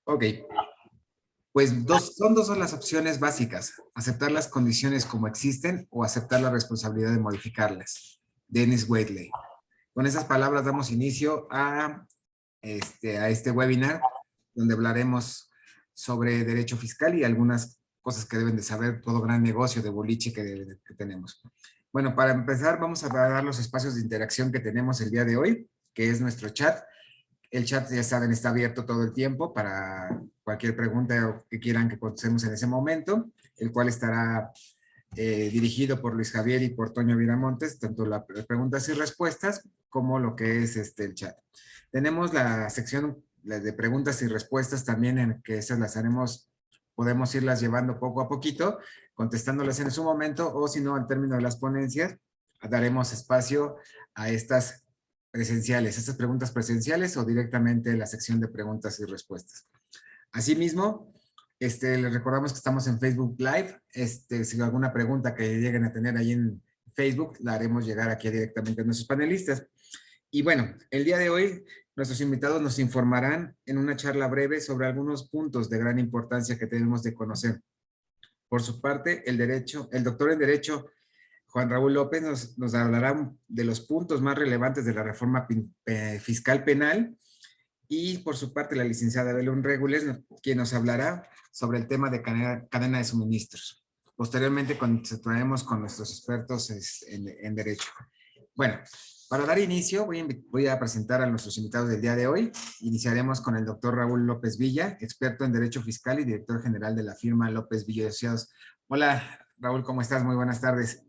Ok, pues son dos las opciones básicas: aceptar las condiciones como existen o aceptar la responsabilidad de modificarlas. Dennis Waitley. Con esas palabras damos inicio a este webinar, donde hablaremos sobre derecho fiscal y algunas cosas que deben de saber todo gran negocio de boliche que tenemos. Bueno, para empezar vamos a dar los espacios de interacción que tenemos el día de hoy, que es nuestro chat. El chat, ya saben, está abierto todo el tiempo para cualquier pregunta que quieran que contestemos en ese momento, el cual estará dirigido por Luis Javier y por Toño Viramontes, tanto las preguntas y respuestas como lo que es el chat. Tenemos la sección de preguntas y respuestas también, en que esas las haremos, podemos irlas llevando poco a poquito, contestándolas en su momento, o si no, al término de las ponencias, daremos espacio a estas presenciales, estas preguntas presenciales o directamente en la sección de preguntas y respuestas. Asimismo, les recordamos que estamos en Facebook Live. Si alguna pregunta que lleguen a tener ahí en Facebook, la haremos llegar aquí directamente a nuestros panelistas. Y bueno, el día de hoy, nuestros invitados nos informarán en una charla breve sobre algunos puntos de gran importancia que tenemos de conocer. Por su parte, el doctor en Derecho, Juan Raúl López, nos hablará de los puntos más relevantes de la reforma fiscal penal. Y por su parte, la licenciada Belén Regules, quien nos hablará sobre el tema de cadena de suministros. Posteriormente, continuaremos con nuestros expertos en Derecho. Bueno, para dar inicio, voy a presentar a nuestros invitados del día de hoy. Iniciaremos con el doctor Raúl López Villa, experto en Derecho Fiscal y director general de la firma López Villa y Asociados. Hola, Raúl, ¿cómo estás? Muy buenas tardes.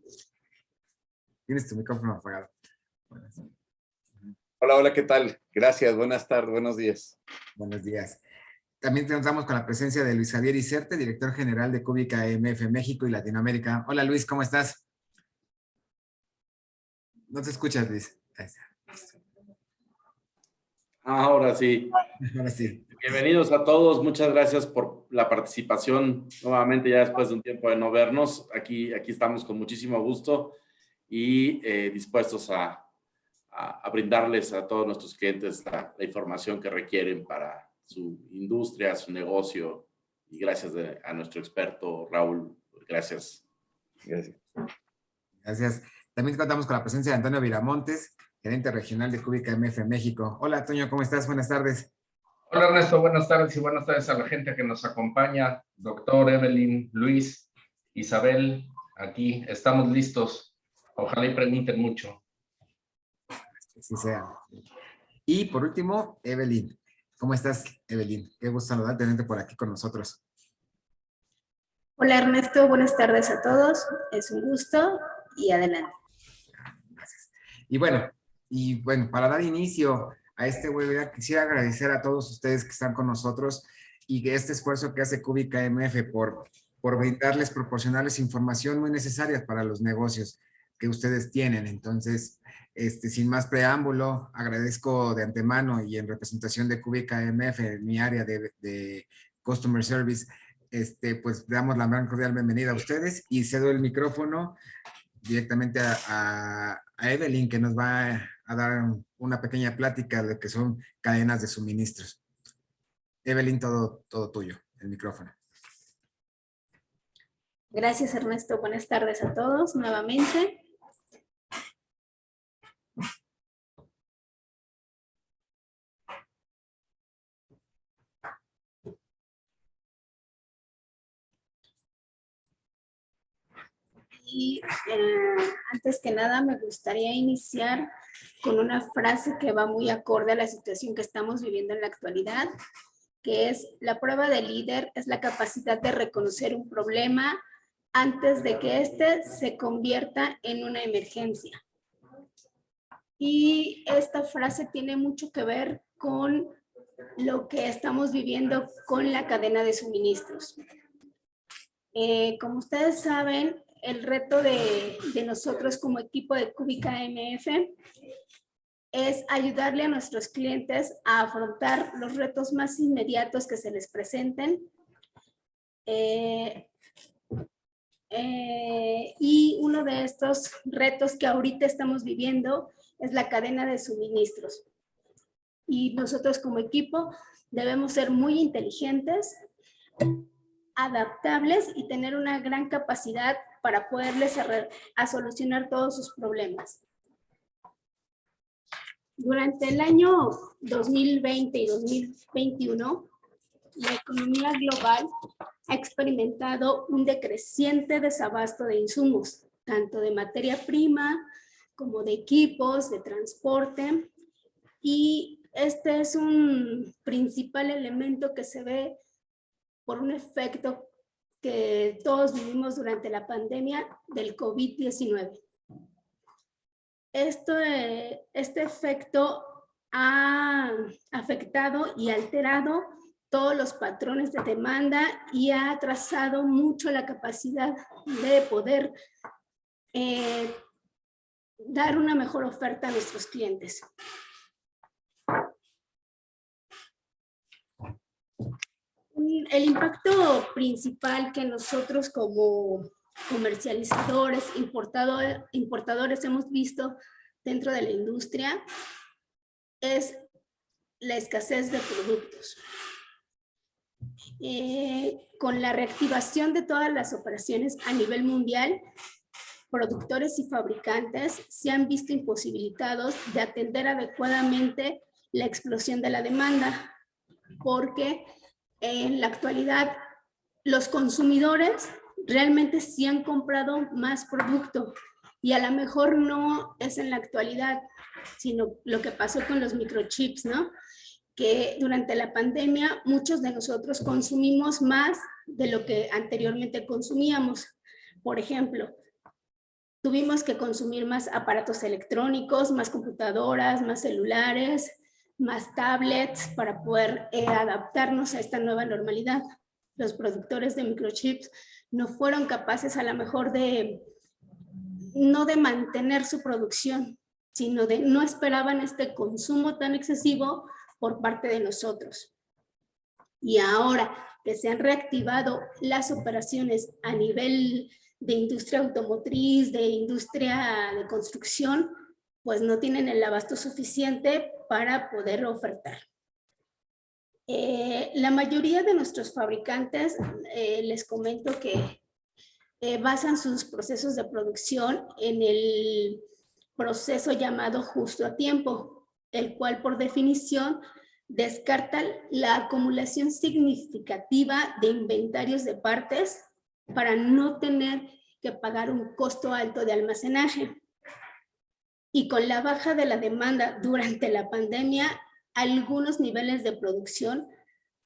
Tienes tu micrófono apagado. Buenas tardes. Hola, hola, ¿qué tal? Gracias, buenas tardes, buenos días. Buenos días. También contamos con la presencia de Luis Javier Iserte, director general de Cúbica MF México y Latinoamérica. Hola Luis, ¿cómo estás? No te escuchas, Luis. Ahí está. Ahora sí. Ahora sí. Bienvenidos a todos, muchas gracias por la participación nuevamente ya después de un tiempo de no vernos. Aquí estamos con muchísimo gusto y dispuestos a brindarles a todos nuestros clientes la información que requieren para su industria, su negocio. Y gracias a nuestro experto Raúl. Gracias. Gracias. Gracias. También contamos con la presencia de Antonio Viramontes, gerente regional de Cúbica MF México. Hola, Antonio, ¿cómo estás? Buenas tardes. Hola, Ernesto. Buenas tardes y buenas tardes a la gente que nos acompaña. Doctor, Evelyn, Luis, Isabel, aquí estamos listos. Ojalá y pregunten mucho. Que así sea. Y por último, Evelyn. ¿Cómo estás, Evelyn? Qué gusto saludarte, tenerte por aquí con nosotros. Hola Ernesto, buenas tardes a todos. Es un gusto y adelante. Gracias. Y bueno, para dar inicio a este webinar, quisiera agradecer a todos ustedes que están con nosotros y que este esfuerzo que hace Cúbica MF por brindarles, proporcionarles información muy necesaria para los negocios que ustedes tienen. Entonces, sin más preámbulo, agradezco de antemano y en representación de Cúbica MF, en mi área de Customer Service, pues damos la más cordial bienvenida a ustedes y cedo el micrófono directamente a Evelyn, que nos va a dar una pequeña plática de lo que son cadenas de suministros. Evelyn, todo tuyo, el micrófono. Gracias Ernesto, buenas tardes a todos nuevamente. Y antes que nada me gustaría iniciar con una frase que va muy acorde a la situación que estamos viviendo en la actualidad, que es: la prueba de líder es la capacidad de reconocer un problema antes de que éste se convierta en una emergencia. Y esta frase tiene mucho que ver con lo que estamos viviendo con la cadena de suministros. Como ustedes saben, el reto de nosotros como equipo de Cúbica MF es ayudarle a nuestros clientes a afrontar los retos más inmediatos que se les presenten. Y uno de estos retos que ahorita estamos viviendo es la cadena de suministros. Y nosotros como equipo debemos ser muy inteligentes, adaptables y tener una gran capacidad para poderles a solucionar todos sus problemas. Durante el año 2020 y 2021, la economía global ha experimentado un decreciente desabasto de insumos, tanto de materia prima como de equipos, de transporte, y este es un principal elemento que se ve por un efecto que todos vivimos durante la pandemia del COVID-19. Este efecto ha afectado y alterado todos los patrones de demanda y ha atrasado mucho la capacidad de poder dar una mejor oferta a nuestros clientes. El impacto principal que nosotros como comercializadores, importadores hemos visto dentro de la industria es la escasez de productos. Con la reactivación de todas las operaciones a nivel mundial, productores y fabricantes se han visto imposibilitados de atender adecuadamente la explosión de la demanda, porque en la actualidad los consumidores realmente sí han comprado más producto y a lo mejor no es en la actualidad, sino lo que pasó con los microchips, ¿no? Que durante la pandemia muchos de nosotros consumimos más de lo que anteriormente consumíamos. Por ejemplo, tuvimos que consumir más aparatos electrónicos, más computadoras, más celulares, más tablets para poder adaptarnos a esta nueva normalidad. Los productores de microchips no fueron capaces a lo mejor no de mantener su producción, sino de no esperaban este consumo tan excesivo por parte de nosotros. Y ahora que se han reactivado las operaciones a nivel de industria automotriz, de industria de construcción, pues no tienen el abasto suficiente para poder ofertar. La mayoría de nuestros fabricantes, les comento que basan sus procesos de producción en el proceso llamado justo a tiempo, el cual por definición descarta la acumulación significativa de inventarios de partes para no tener que pagar un costo alto de almacenaje. Y con la baja de la demanda durante la pandemia, algunos niveles de producción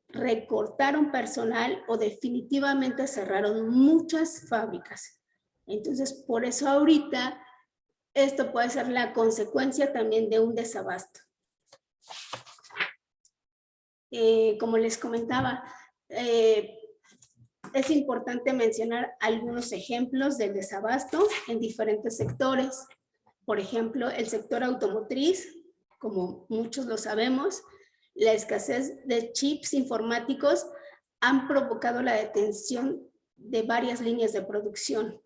recortaron personal o definitivamente cerraron muchas fábricas. Entonces, por eso ahorita esto puede ser la consecuencia también de un desabasto. Como les comentaba, es importante mencionar algunos ejemplos del desabasto en diferentes sectores. Por ejemplo, el sector automotriz, como muchos lo sabemos, la escasez de chips informáticos han provocado la detención de varias líneas de producción.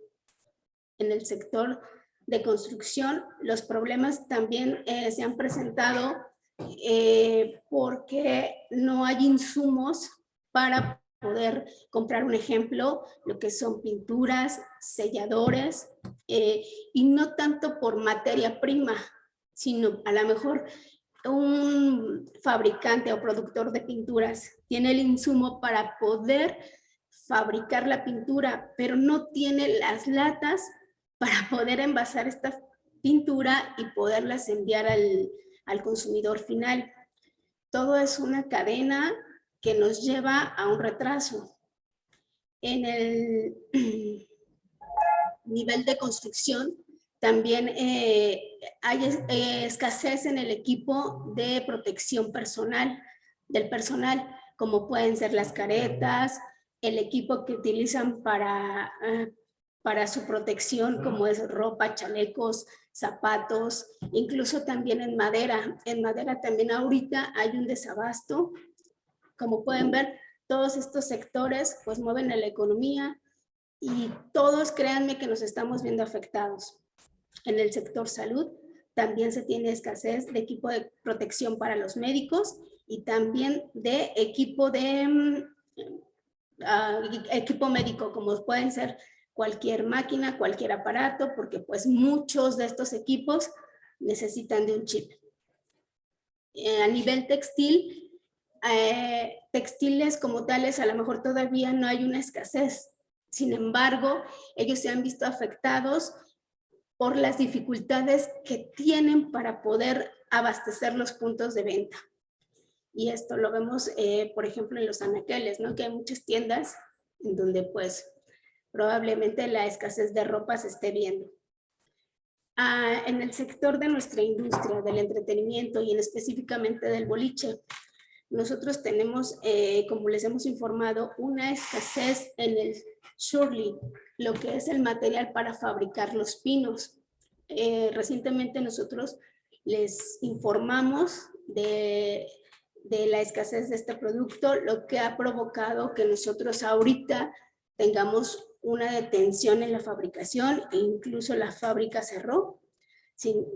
En el sector de construcción, los problemas también se han presentado porque no hay insumos para poder comprar, un ejemplo, lo que son pinturas, selladores, y no tanto por materia prima, sino a lo mejor un fabricante o productor de pinturas tiene el insumo para poder fabricar la pintura, pero no tiene las latas para poder envasar esta pintura y poderlas enviar al consumidor final. Todo es una cadena que nos lleva a un retraso. En el nivel de construcción, también hay escasez en el equipo de protección personal, del personal, como pueden ser las caretas, el equipo que utilizan para su protección, como es ropa, chalecos, zapatos, incluso también en madera. En madera también ahorita hay un desabasto. Como pueden ver, todos estos sectores pues mueven a la economía y todos, créanme, que nos estamos viendo afectados. En el sector salud también se tiene escasez de equipo de protección para los médicos y también de equipo equipo médico, como pueden ser cualquier máquina, cualquier aparato, porque pues muchos de estos equipos necesitan de un chip. A nivel textil, textiles como tales, a lo mejor todavía no hay una escasez. Sin embargo, ellos se han visto afectados por las dificultades que tienen para poder abastecer los puntos de venta. Y esto lo vemos, por ejemplo, en los anaqueles, ¿no? Que hay muchas tiendas en donde pues probablemente la escasez de ropa se esté viendo. En el sector de nuestra industria, del entretenimiento y en específicamente del boliche, nosotros tenemos, como les hemos informado, una escasez en el Shurley, lo que es el material para fabricar los pinos. Recientemente nosotros les informamos de la escasez de este producto, lo que ha provocado que nosotros ahorita tengamos una detención en la fabricación e incluso la fábrica cerró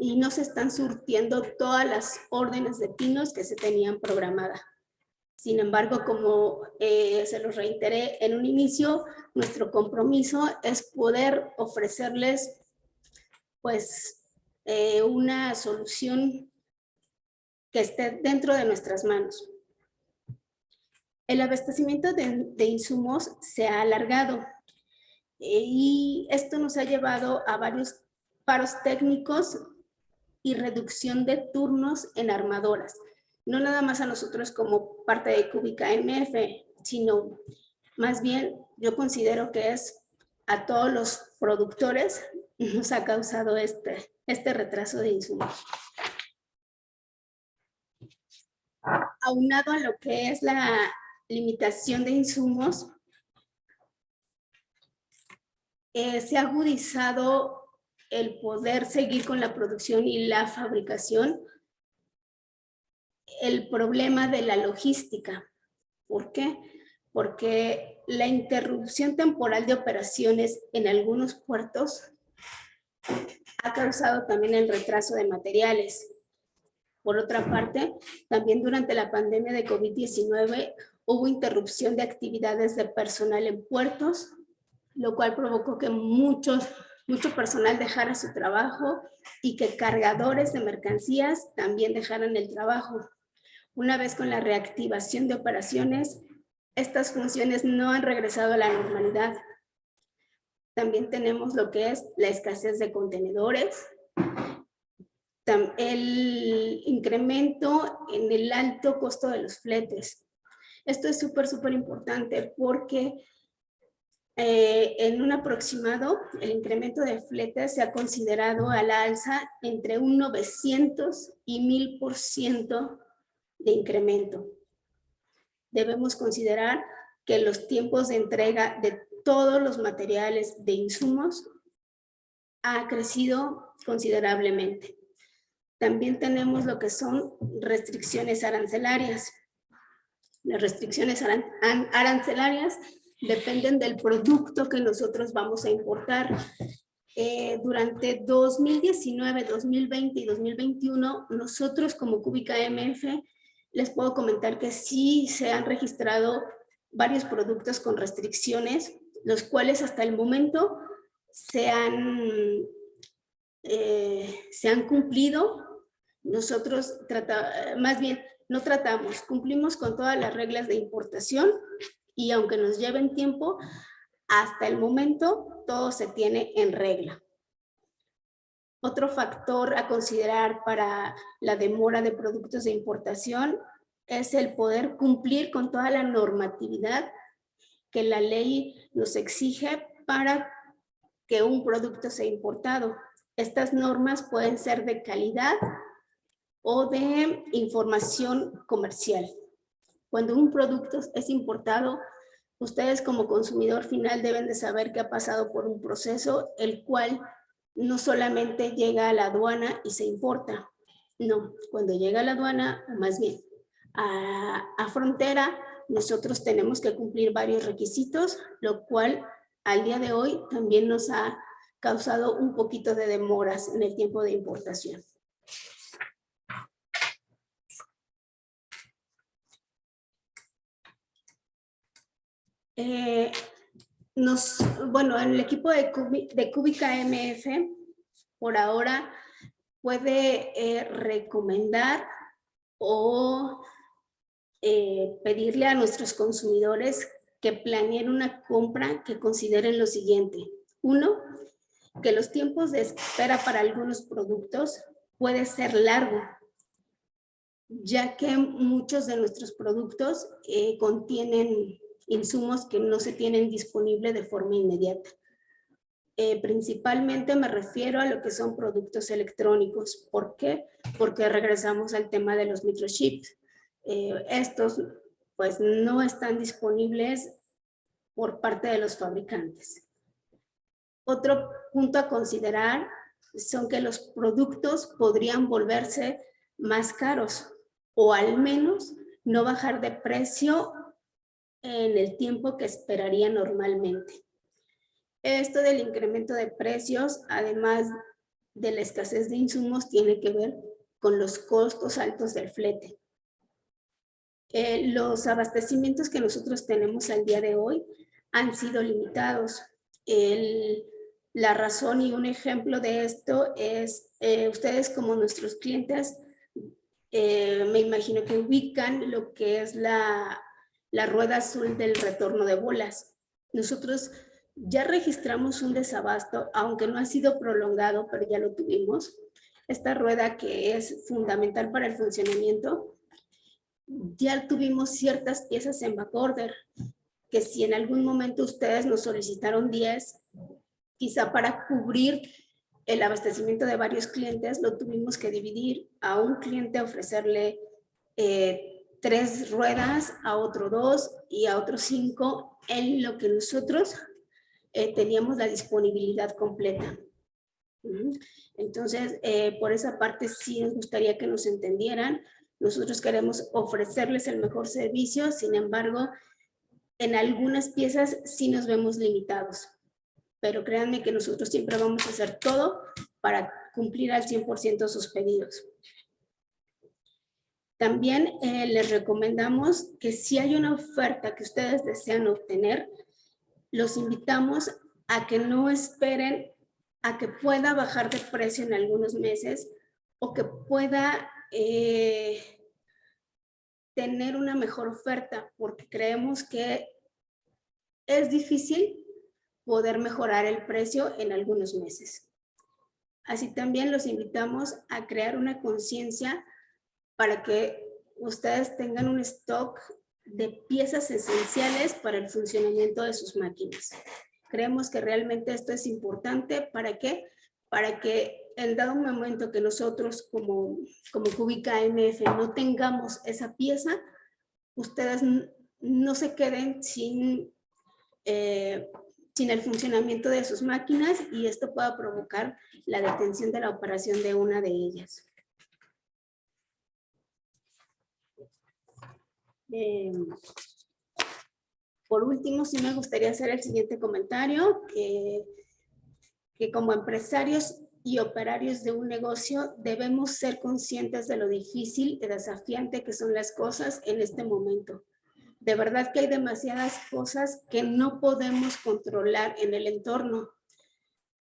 y no se están surtiendo todas las órdenes de pinos que se tenían programadas. Sin embargo, como se los reiteré en un inicio, nuestro compromiso es poder ofrecerles pues una solución que esté dentro de nuestras manos. El abastecimiento de insumos se ha alargado y esto nos ha llevado a varios paros técnicos y reducción de turnos en armadoras. No nada más a nosotros como parte de Cúbica MF, sino más bien yo considero que es a todos los productores nos ha causado este retraso de insumos. Aunado a lo que es la limitación de insumos, se ha agudizado el poder seguir con la producción y la fabricación, el problema de la logística. ¿Por qué? Porque la interrupción temporal de operaciones en algunos puertos ha causado también el retraso de materiales. Por otra parte, también durante la pandemia de COVID-19 hubo interrupción de actividades de personal en puertos, lo cual provocó que mucho personal dejara su trabajo y que cargadores de mercancías también dejaran el trabajo. Una vez con la reactivación de operaciones, estas funciones no han regresado a la normalidad. También tenemos lo que es la escasez de contenedores, el incremento en el alto costo de los fletes. Esto es súper importante porque en un aproximado, el incremento de fletes se ha considerado a la alza entre un 900 y 1000% de incremento. Debemos considerar que los tiempos de entrega de todos los materiales de insumos ha crecido considerablemente. También tenemos lo que son restricciones arancelarias. Las restricciones arancelarias dependen del producto que nosotros vamos a importar. Durante 2019, 2020 y 2021, nosotros como Cúbica MF, les puedo comentar que sí se han registrado varios productos con restricciones, los cuales hasta el momento se han cumplido. Nosotros cumplimos con todas las reglas de importación y aunque nos lleven tiempo, hasta el momento todo se tiene en regla. Otro factor a considerar para la demora de productos de importación es el poder cumplir con toda la normatividad que la ley nos exige para que un producto sea importado. Estas normas pueden ser de calidad o de información comercial. Cuando un producto es importado, ustedes como consumidor final deben de saber que ha pasado por un proceso el cual no solamente llega a la aduana y se importa. No, cuando llega a la aduana, o más bien a frontera, nosotros tenemos que cumplir varios requisitos, lo cual al día de hoy también nos ha causado un poquito de demoras en el tiempo de importación. Bueno, el equipo de Cúbica MF por ahora puede recomendar o pedirle a nuestros consumidores que planeen una compra que consideren lo siguiente. Uno, que los tiempos de espera para algunos productos puede ser largo, ya que muchos de nuestros productos contienen insumos que no se tienen disponible de forma inmediata. Principalmente me refiero a lo que son productos electrónicos. ¿Por qué? Porque regresamos al tema de los microchips. Estos pues no están disponibles por parte de los fabricantes. Otro punto a considerar son que los productos podrían volverse más caros o al menos no bajar de precio en el tiempo que esperaría normalmente. Esto del incremento de precios, además de la escasez de insumos, tiene que ver con los costos altos del flete. Los abastecimientos que nosotros tenemos al día de hoy han sido limitados. La razón y un ejemplo de esto es, ustedes como nuestros clientes, me imagino que ubican lo que es la rueda azul del retorno de bolas. Nosotros ya registramos un desabasto, aunque no ha sido prolongado, pero ya lo tuvimos. Esta rueda que es fundamental para el funcionamiento, ya tuvimos ciertas piezas en backorder, que si en algún momento ustedes nos solicitaron 10, quizá para cubrir el abastecimiento de varios clientes, lo tuvimos que dividir. A un cliente ofrecerle 3 ruedas, a otro 2 y a otros 5, en lo que nosotros teníamos la disponibilidad completa. Entonces, por esa parte sí nos gustaría que nos entendieran. Nosotros queremos ofrecerles el mejor servicio, sin embargo, en algunas piezas sí nos vemos limitados. Pero créanme que nosotros siempre vamos a hacer todo para cumplir al 100% sus pedidos. También les recomendamos que si hay una oferta que ustedes desean obtener, los invitamos a que no esperen a que pueda bajar de precio en algunos meses o que pueda tener una mejor oferta, porque creemos que es difícil poder mejorar el precio en algunos meses. Así también los invitamos a crear una conciencia para que ustedes tengan un stock de piezas esenciales para el funcionamiento de sus máquinas. Creemos que realmente esto es importante. ¿Para qué? Para que en dado momento que nosotros como Cúbica MF no tengamos esa pieza, ustedes no se queden sin el funcionamiento de sus máquinas y esto pueda provocar la detención de la operación de una de ellas. Por último, sí me gustaría hacer el siguiente comentario, que como empresarios y operarios de un negocio debemos ser conscientes de lo difícil y desafiante que son las cosas en este momento. De verdad que hay demasiadas cosas que no podemos controlar en el entorno.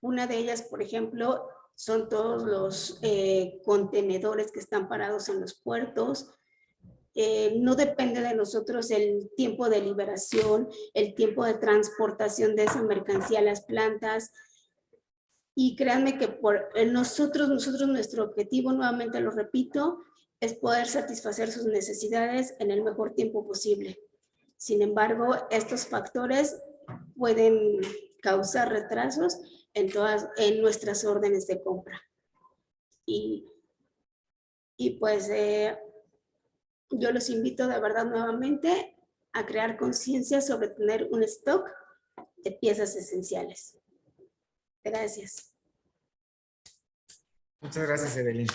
Una de ellas, por ejemplo, son todos los contenedores que están parados en los puertos. No depende de nosotros el tiempo de liberación, el tiempo de transportación de esa mercancía a las plantas. Y créanme que por nosotros, nuestro objetivo, nuevamente lo repito, es poder satisfacer sus necesidades en el mejor tiempo posible. Sin embargo, estos factores pueden causar retrasos en nuestras órdenes de compra. Y pues yo los invito de verdad nuevamente a crear conciencia sobre tener un stock de piezas esenciales. Gracias. Muchas gracias, Evelyn.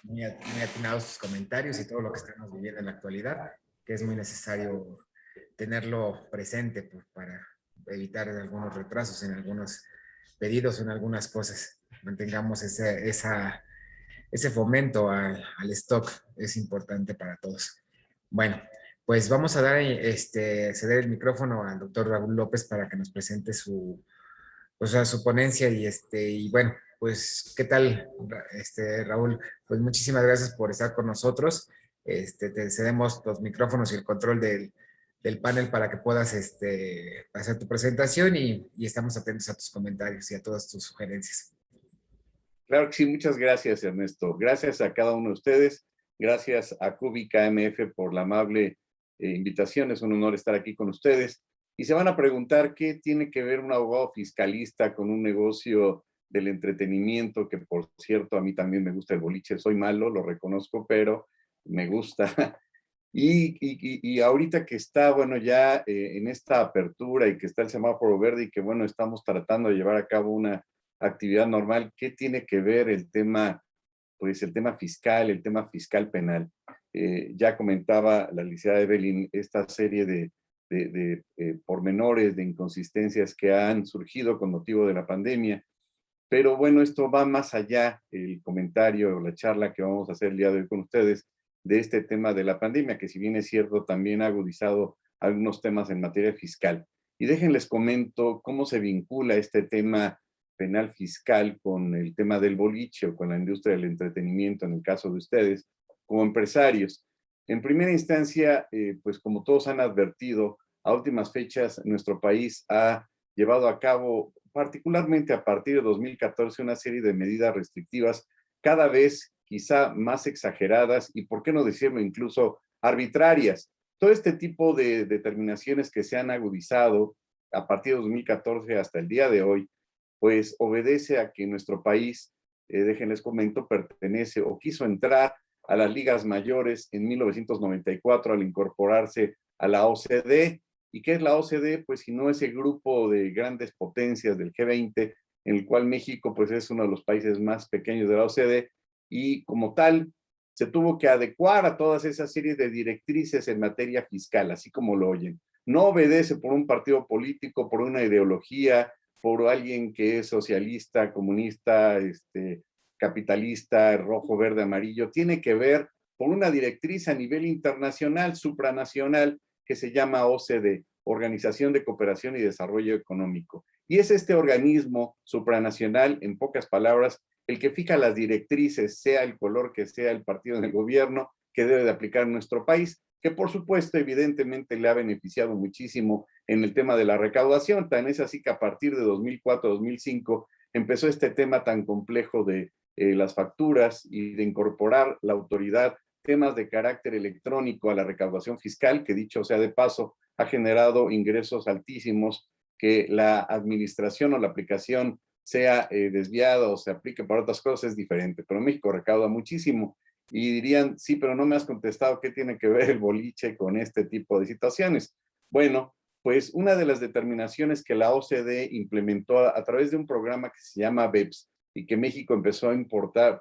Muy atinados sus comentarios y todo lo que estamos viviendo en la actualidad, que es muy necesario tenerlo presente para evitar algunos retrasos en algunos pedidos o en algunas cosas. Mantengamos esa ese fomento al stock es importante para todos. Bueno, pues vamos a dar, ceder el micrófono al doctor Raúl López para que nos presente su, o sea, su ponencia y bueno, pues, ¿qué tal, Raúl? Pues muchísimas gracias por estar con nosotros. Te cedemos los micrófonos y el control del panel para que puedas hacer tu presentación y estamos atentos a tus comentarios y a todas tus sugerencias. Claro que sí, muchas gracias, Ernesto. Gracias a cada uno de ustedes. Gracias a Cúbica MF por la amable invitación. Es un honor estar aquí con ustedes. Y se van a preguntar qué tiene que ver un abogado fiscalista con un negocio del entretenimiento, que por cierto, a mí también me gusta el boliche. Soy malo, lo reconozco, pero me gusta. Y ahorita que está, bueno, ya en esta apertura y que está el semáforo verde y que, bueno, estamos tratando de llevar a cabo una actividad normal, ¿qué tiene que ver el tema, pues el tema fiscal penal? Ya comentaba la licenciada Evelyn esta serie de pormenores, de inconsistencias que han surgido con motivo de la pandemia, pero bueno, esto va más allá, el comentario o la charla que vamos a hacer el día de hoy con ustedes, de este tema de la pandemia, que si bien es cierto, también ha agudizado algunos temas en materia fiscal. Y déjenles comento cómo se vincula este tema penal fiscal con el tema del boliche o con la industria del entretenimiento en el caso de ustedes como empresarios. En primera instancia, pues como todos han advertido, a últimas fechas nuestro país ha llevado a cabo, particularmente a partir de 2014, una serie de medidas restrictivas cada vez quizá más exageradas y, por qué no decirlo, incluso arbitrarias. Todo este tipo de determinaciones que se han agudizado a partir de 2014 hasta el día de hoy, pues obedece a que nuestro país, déjenles comento, pertenece o quiso entrar a las ligas mayores en 1994 al incorporarse a la OCDE. ¿Y qué es la OCDE? Pues si no ese grupo de grandes potencias del G20, en el cual México pues es uno de los países más pequeños de la OCDE, y como tal se tuvo que adecuar a todas esas series de directrices en materia fiscal, así como lo oyen. No obedece por un partido político, por una ideología, por alguien que es socialista, comunista, capitalista, rojo, verde, amarillo. Tiene que ver por una directriz a nivel internacional, supranacional, que se llama OCDE, Organización de Cooperación y Desarrollo Económico. Y es este organismo supranacional, en pocas palabras, el que fija las directrices, sea el color que sea el partido en el gobierno, que debe de aplicar en nuestro país, que por supuesto evidentemente le ha beneficiado muchísimo en el tema de la recaudación. Tan es así que a partir de 2004-2005 empezó este tema tan complejo de las facturas y de incorporar la autoridad temas de carácter electrónico a la recaudación fiscal, que dicho sea de paso, ha generado ingresos altísimos, que la administración o la aplicación sea desviada o se aplique para otras cosas es diferente, pero México recauda muchísimo. Y dirían, sí, pero no me has contestado qué tiene que ver el boliche con este tipo de situaciones. Bueno, pues una de las determinaciones que la OCDE implementó a través de un programa que se llama BEPS y que México empezó a aplicar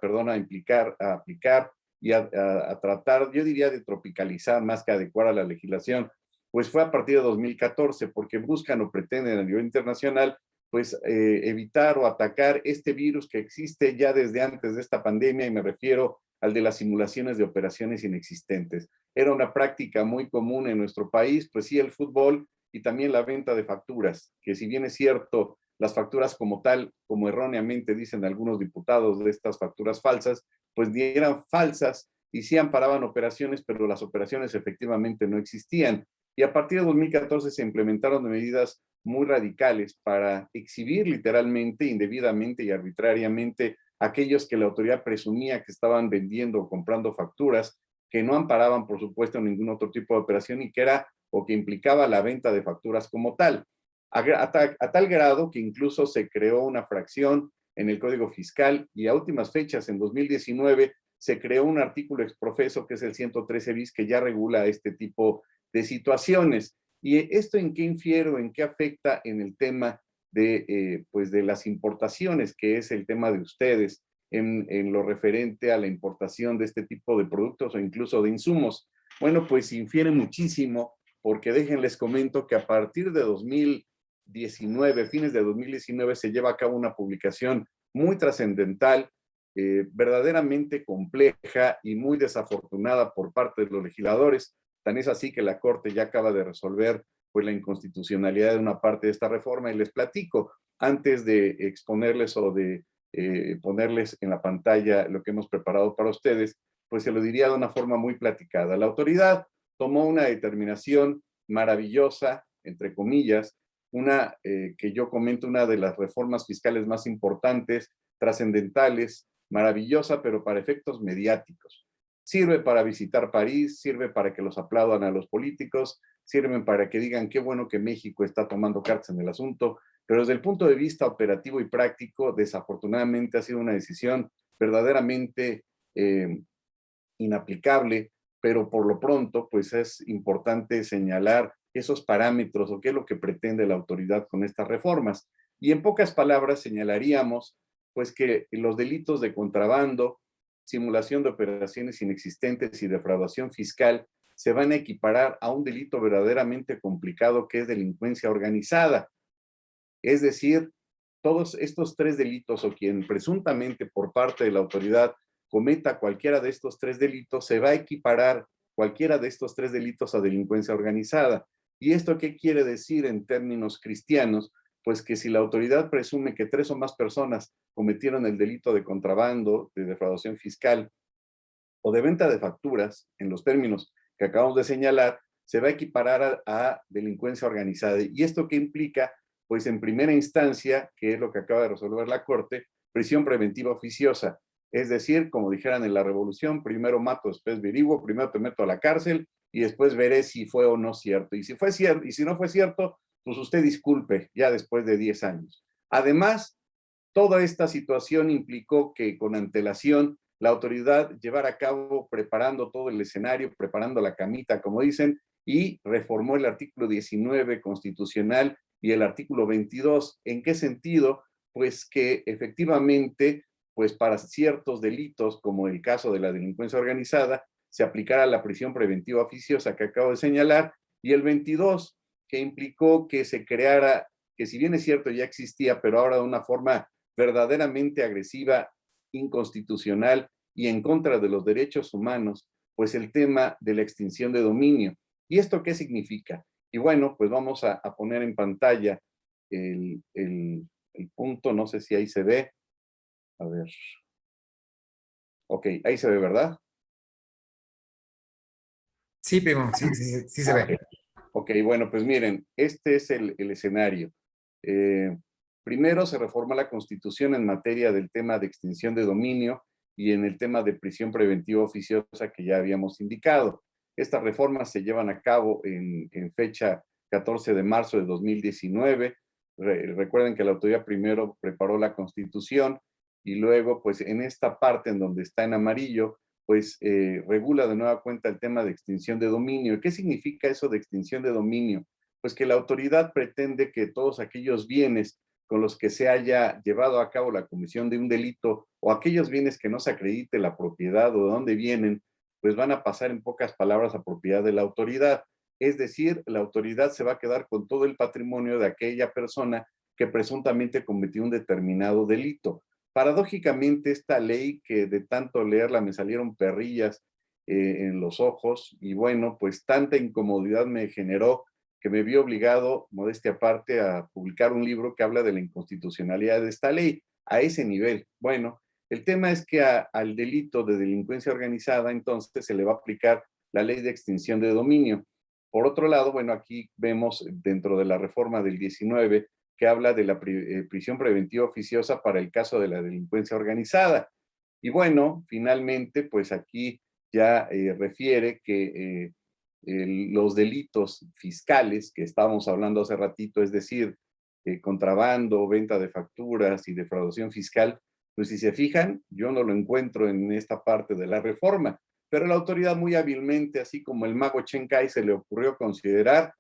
y a tratar, yo diría, de tropicalizar más que adecuar a la legislación, pues fue a partir de 2014, porque buscan o pretenden a nivel internacional pues evitar o atacar este virus que existe ya desde antes de esta pandemia, y me refiero al de las simulaciones de operaciones inexistentes. Era una práctica muy común en nuestro país, pues sí, el fútbol y también la venta de facturas, que si bien es cierto, las facturas como tal, como erróneamente dicen algunos diputados de estas facturas falsas, pues ni eran falsas y sí amparaban operaciones, pero las operaciones efectivamente no existían. Y a partir de 2014 se implementaron medidas muy radicales para exhibir literalmente, indebidamente y arbitrariamente aquellos que la autoridad presumía que estaban vendiendo o comprando facturas que no amparaban, por supuesto, ningún otro tipo de operación y que era o que implicaba la venta de facturas como tal. A tal grado que incluso se creó una fracción en el Código Fiscal y a últimas fechas, en 2019, se creó un artículo exprofeso que es el 113 bis que ya regula este tipo de situaciones. ¿Y esto en qué infiero, en qué afecta en el tema de, pues de las importaciones, que es el tema de ustedes, en lo referente a la importación de este tipo de productos o incluso de insumos? Bueno, pues infiere muchísimo, porque déjenles comento que a partir de 2019, fines de 2019, se lleva a cabo una publicación muy trascendental verdaderamente compleja y muy desafortunada por parte de los legisladores. Tan es así que la Corte ya acaba de resolver pues, la inconstitucionalidad de una parte de esta reforma, y les platico, antes de exponerles o de ponerles en la pantalla lo que hemos preparado para ustedes, pues se lo diría de una forma muy platicada. La autoridad tomó una determinación maravillosa, entre comillas, una que yo comento, una de las reformas fiscales más importantes, trascendentales, maravillosa, pero para efectos mediáticos. Sirve para visitar París, sirve para que los aplaudan a los políticos, sirven para que digan qué bueno que México está tomando cartas en el asunto, pero desde el punto de vista operativo y práctico, desafortunadamente ha sido una decisión verdaderamente inaplicable, pero por lo pronto, pues es importante señalar esos parámetros o qué es lo que pretende la autoridad con estas reformas. Y en pocas palabras señalaríamos, pues que los delitos de contrabando, simulación de operaciones inexistentes y defraudación fiscal se van a equiparar a un delito verdaderamente complicado que es delincuencia organizada. Es decir, todos estos tres delitos o quien presuntamente por parte de la autoridad cometa cualquiera de estos tres delitos, se va a equiparar cualquiera de estos tres delitos a delincuencia organizada. ¿Y esto qué quiere decir en términos cristianos? Pues que si la autoridad presume que 3 o más personas cometieron el delito de contrabando, de defraudación fiscal o de venta de facturas, en los términos que acabamos de señalar, se va a equiparar a delincuencia organizada. ¿Y esto qué implica? Pues en primera instancia, que es lo que acaba de resolver la Corte, prisión preventiva oficiosa. Es decir, como dijeran en la Revolución, primero mato, después averiguo, primero te meto a la cárcel y después veré si fue o no cierto. Y si fue cierto, y si no fue cierto, pues usted disculpe, ya después de 10 años. Además, toda esta situación implicó que con antelación la autoridad llevara a cabo preparando todo el escenario, preparando la camita, como dicen, y reformó el artículo 19 constitucional y el artículo 22. ¿En qué sentido? Pues que efectivamente, pues para ciertos delitos, como el caso de la delincuencia organizada, se aplicara la prisión preventiva oficiosa que acabo de señalar, y el 22, que implicó que se creara, que si bien es cierto ya existía, pero ahora de una forma verdaderamente agresiva, inconstitucional y en contra de los derechos humanos, pues el tema de la extinción de dominio. ¿Y esto qué significa? Y bueno, pues vamos a poner en pantalla el punto, no sé si ahí se ve. A ver. Ok, ahí se ve, ¿verdad? Sí, primo, sí se ve. Ok, bueno, pues miren, este es el escenario. Primero se reforma la Constitución en materia del tema de extinción de dominio y en el tema de prisión preventiva oficiosa que ya habíamos indicado. Estas reformas se llevan a cabo en fecha 14 de marzo de 2019. Recuerden que la autoridad primero preparó la Constitución y luego, pues en esta parte en donde está en amarillo, pues regula de nueva cuenta el tema de extinción de dominio. ¿Qué significa eso de extinción de dominio? Pues que la autoridad pretende que todos aquellos bienes con los que se haya llevado a cabo la comisión de un delito o aquellos bienes que no se acredite la propiedad o de dónde vienen, pues van a pasar en pocas palabras a propiedad de la autoridad. Es decir, la autoridad se va a quedar con todo el patrimonio de aquella persona que presuntamente cometió un determinado delito. Paradójicamente, esta ley, que de tanto leerla me salieron perrillas en los ojos, y bueno, pues tanta incomodidad me generó que me vi obligado, modestia aparte, a publicar un libro que habla de la inconstitucionalidad de esta ley, a ese nivel. Bueno, el tema es que al delito de delincuencia organizada, entonces se le va a aplicar la ley de extinción de dominio. Por otro lado, bueno, aquí vemos dentro de la reforma del 19, que habla de la prisión preventiva oficiosa para el caso de la delincuencia organizada. Y bueno, finalmente, pues aquí ya refiere que los delitos fiscales que estábamos hablando hace ratito, es decir, contrabando, venta de facturas y defraudación fiscal, pues si se fijan, yo no lo encuentro en esta parte de la reforma, pero la autoridad muy hábilmente, así como el mago Chen Kai, se le ocurrió considerar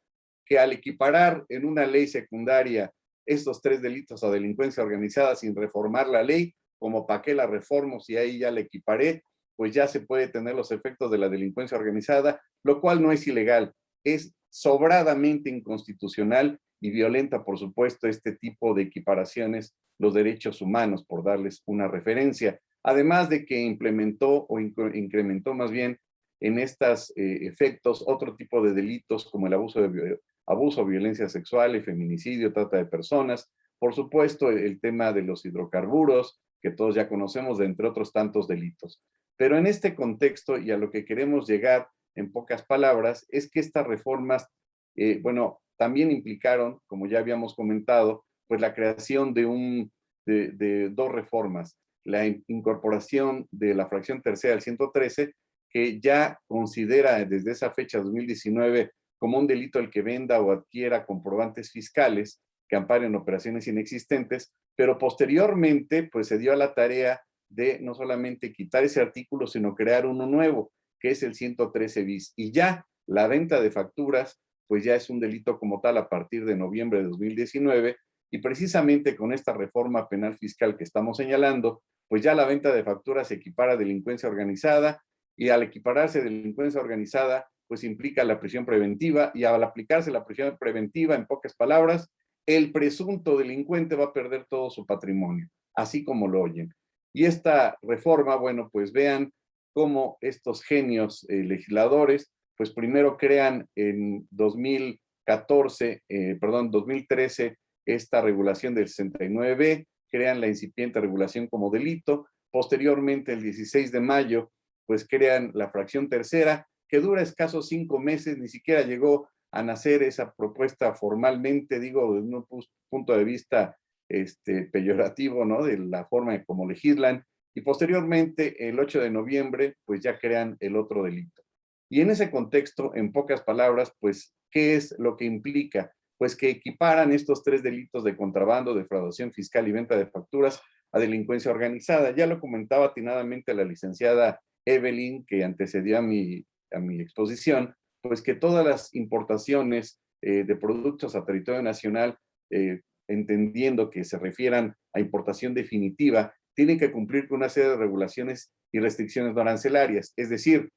que al equiparar en una ley secundaria estos 3 delitos a delincuencia organizada sin reformar la ley, como para qué la reformo si ahí ya la equiparé, pues ya se puede tener los efectos de la delincuencia organizada, lo cual no es ilegal, es sobradamente inconstitucional y violenta, por supuesto, este tipo de equiparaciones, los derechos humanos, por darles una referencia. además de que implementó o incrementó más bien en estos efectos otro tipo de delitos como el abuso o violencia sexual, el feminicidio, trata de personas, por supuesto el tema de los hidrocarburos, que todos ya conocemos, de entre otros tantos delitos. Pero en este contexto y a lo que queremos llegar en pocas palabras es que estas reformas, bueno, también implicaron, como ya habíamos comentado, pues la creación de dos reformas, la incorporación de la fracción tercera del 113, que ya considera desde esa fecha 2019 como un delito el que venda o adquiera comprobantes fiscales que amparen operaciones inexistentes, pero posteriormente pues se dio a la tarea de no solamente quitar ese artículo, sino crear uno nuevo, que es el 113 bis. Y ya la venta de facturas pues ya es un delito como tal a partir de noviembre de 2019, y precisamente con esta reforma penal fiscal que estamos señalando, pues ya la venta de facturas se equipara a delincuencia organizada, y al equipararse a delincuencia organizada, pues implica la prisión preventiva, y al aplicarse la prisión preventiva, en pocas palabras, el presunto delincuente va a perder todo su patrimonio, así como lo oyen. Y esta reforma, bueno, pues vean cómo estos genios legisladores, pues primero crean en 2013, esta regulación del 69B, crean la incipiente regulación como delito, posteriormente el 16 de mayo, pues crean la fracción tercera, que dura escasos 5 meses, ni siquiera llegó a nacer esa propuesta formalmente, digo, desde un punto de vista peyorativo, ¿no? De la forma en cómo legislan, y posteriormente, el 8 de noviembre, pues ya crean el otro delito. Y en ese contexto, en pocas palabras, pues, ¿qué es lo que implica? Pues que equiparan estos 3 delitos de contrabando, defraudación fiscal y venta de facturas a delincuencia organizada. Ya lo comentaba atinadamente la licenciada Evelyn, que antecedió a mi exposición, pues que todas las importaciones de productos a territorio nacional, entendiendo que se refieran a importación definitiva, tienen que cumplir con una serie de regulaciones y restricciones no arancelarias, es decir,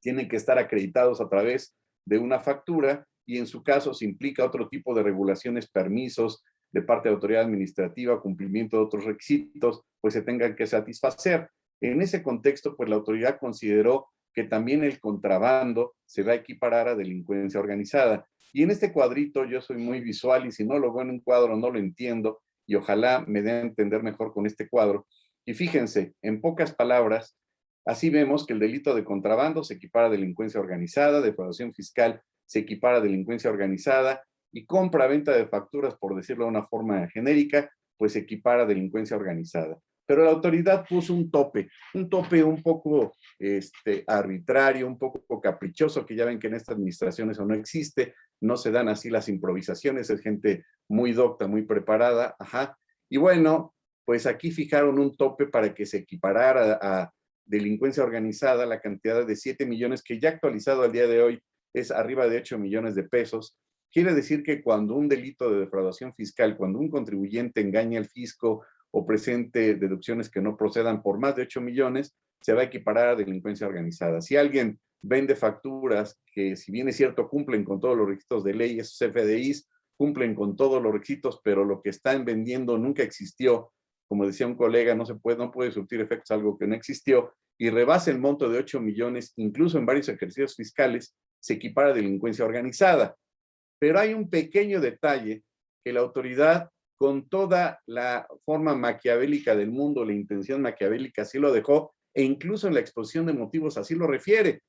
tienen que estar acreditados a través de una factura, y en su caso se implica otro tipo de regulaciones, permisos de parte de autoridad administrativa, cumplimiento de otros requisitos, pues se tengan que satisfacer. En ese contexto, pues la autoridad consideró que también el contrabando se va a equiparar a delincuencia organizada. Y en este cuadrito yo soy muy visual, y si no lo veo en un cuadro no lo entiendo, y ojalá me dé a entender mejor con este cuadro. Y fíjense, en pocas palabras, así vemos que el delito de contrabando se equipara a delincuencia organizada, defraudación fiscal se equipara a delincuencia organizada, y compra-venta de facturas, por decirlo de una forma genérica, pues se equipara a delincuencia organizada. Pero la autoridad puso un tope un poco arbitrario, un poco caprichoso, que ya ven que en esta administración eso no existe, no se dan así las improvisaciones, es gente muy docta, muy preparada, ajá. Y bueno, pues aquí fijaron un tope para que se equiparara a delincuencia organizada la cantidad de 7 millones, que ya actualizado al día de hoy es arriba de 8 millones de pesos. Quiere decir que cuando un delito de defraudación fiscal, cuando un contribuyente engaña al fisco o presente deducciones que no procedan por más de 8 millones, se va a equiparar a delincuencia organizada. Si alguien vende facturas que, si bien es cierto, cumplen con todos los requisitos de ley, esos FDIs cumplen con todos los requisitos, pero lo que están vendiendo nunca existió, como decía un colega, no puede surtir efectos algo que no existió, y rebasa el monto de 8 millones, incluso en varios ejercicios fiscales, se equipara a delincuencia organizada. Pero hay un pequeño detalle que la autoridad, con toda la forma maquiavélica del mundo, la intención maquiavélica, así lo dejó, e incluso en la exposición de motivos así lo refiere,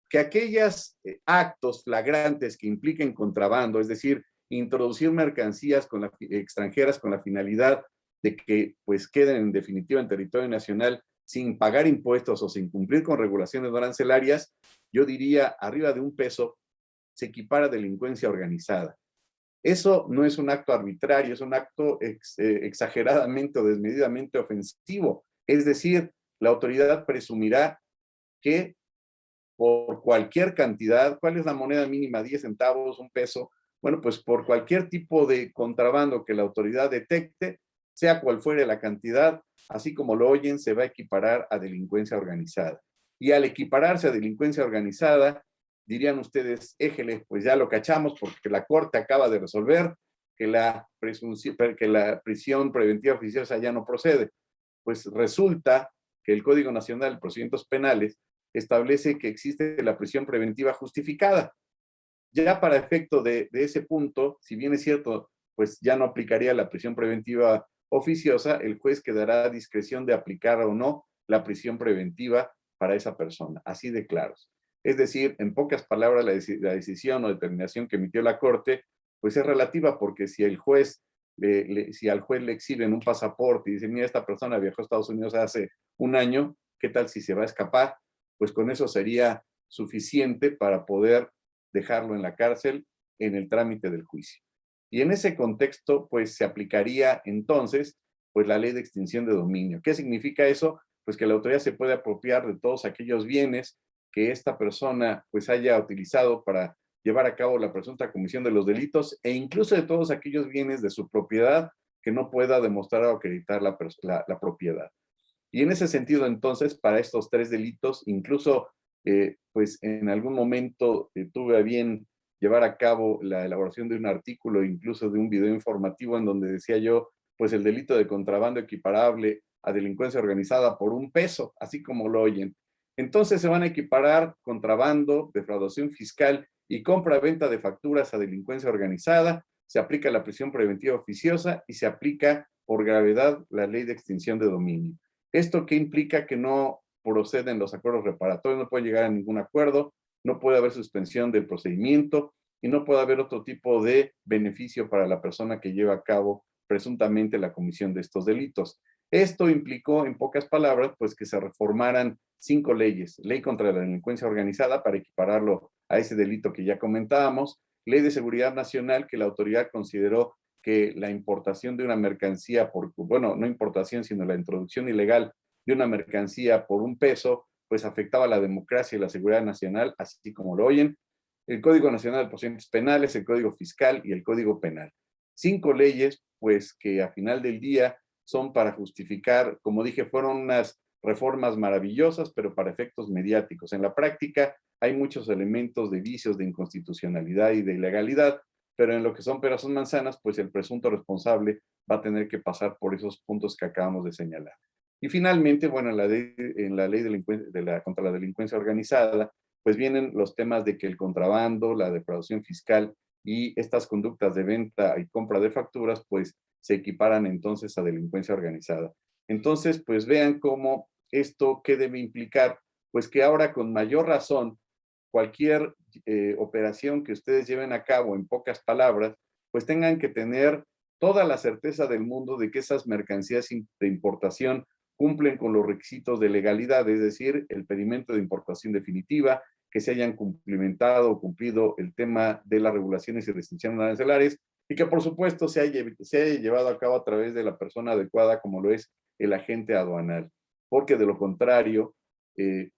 que aquellos actos flagrantes que impliquen contrabando, es decir, introducir mercancías extranjeras con la finalidad de que pues queden en definitiva en territorio nacional sin pagar impuestos o sin cumplir con regulaciones no arancelarias, yo diría arriba de $1, se equipara a delincuencia organizada. Eso no es un acto arbitrario, es un acto exageradamente o desmedidamente ofensivo. Es decir, la autoridad presumirá que por cualquier cantidad, ¿cuál es la moneda mínima? 10 centavos, $1. Bueno, pues por cualquier tipo de contrabando que la autoridad detecte, sea cual fuere la cantidad, así como lo oyen, se va a equiparar a delincuencia organizada. Y al equipararse a delincuencia organizada, dirían ustedes, éjele, pues ya lo cachamos porque la Corte acaba de resolver que la prisión preventiva oficiosa ya no procede. pues resulta que el Código Nacional de Procedimientos Penales establece que existe la prisión preventiva justificada. Ya para efecto de ese punto, si bien es cierto, pues ya no aplicaría la prisión preventiva oficiosa, el juez quedará a discreción de aplicar o no la prisión preventiva para esa persona, así de claros. Es decir, en pocas palabras, la decisión o determinación que emitió la Corte, pues es relativa, porque si el juez, si al juez le exhiben un pasaporte y dice, mira, esta persona viajó a Estados Unidos hace un año, ¿qué tal si se va a escapar? Pues con eso sería suficiente para poder dejarlo en la cárcel en el trámite del juicio. Y en ese contexto, pues se aplicaría entonces, pues la ley de extinción de dominio. ¿Qué significa eso? Pues que la autoridad se puede apropiar de todos aquellos bienes que esta persona pues haya utilizado para llevar a cabo la presunta comisión de los delitos, e incluso de todos aquellos bienes de su propiedad que no pueda demostrar o acreditar la propiedad. Y en ese sentido, entonces, para estos 3 delitos, incluso, pues en algún momento tuve a bien llevar a cabo la elaboración de un artículo, incluso de un video informativo en donde decía yo, pues el delito de contrabando equiparable a delincuencia organizada por $1, así como lo oyen. Entonces se van a equiparar contrabando, defraudación fiscal y compra-venta de facturas a delincuencia organizada, se aplica la prisión preventiva oficiosa y se aplica por gravedad la ley de extinción de dominio. ¿Esto qué implica? Que no proceden los acuerdos reparatorios, no puede llegar a ningún acuerdo, no puede haber suspensión del procedimiento y no puede haber otro tipo de beneficio para la persona que lleva a cabo presuntamente la comisión de estos delitos. Esto implicó, en pocas palabras, pues que se reformaran 5 leyes. Ley contra la delincuencia organizada para equipararlo a ese delito que ya comentábamos. Ley de seguridad nacional, que la autoridad consideró que la importación de una mercancía bueno, no importación, sino la introducción ilegal de una mercancía por $1, pues afectaba la democracia y la seguridad nacional, así como lo oyen. El Código Nacional de Procedimientos Penales, el Código Fiscal y el Código Penal. 5 leyes, pues que a final del día son para justificar, como dije, fueron unas reformas maravillosas, pero para efectos mediáticos. En la práctica hay muchos elementos de vicios, de inconstitucionalidad y de ilegalidad, pero en lo que son peras o manzanas, pues el presunto responsable va a tener que pasar por esos puntos que acabamos de señalar. Y finalmente, bueno, en la ley contra la delincuencia organizada, pues vienen los temas de que el contrabando, la defraudación fiscal y estas conductas de venta y compra de facturas, pues se equiparan entonces a delincuencia organizada. Entonces, pues vean cómo esto, ¿qué debe implicar? Pues que ahora con mayor razón, cualquier operación que ustedes lleven a cabo, en pocas palabras, pues tengan que tener toda la certeza del mundo de que esas mercancías de importación cumplen con los requisitos de legalidad, es decir, el pedimento de importación definitiva, que se hayan cumplimentado o cumplido el tema de las regulaciones y restricciones arancelarias, y que por supuesto se haya llevado a cabo a través de la persona adecuada, como lo es el agente aduanal. Porque de lo contrario,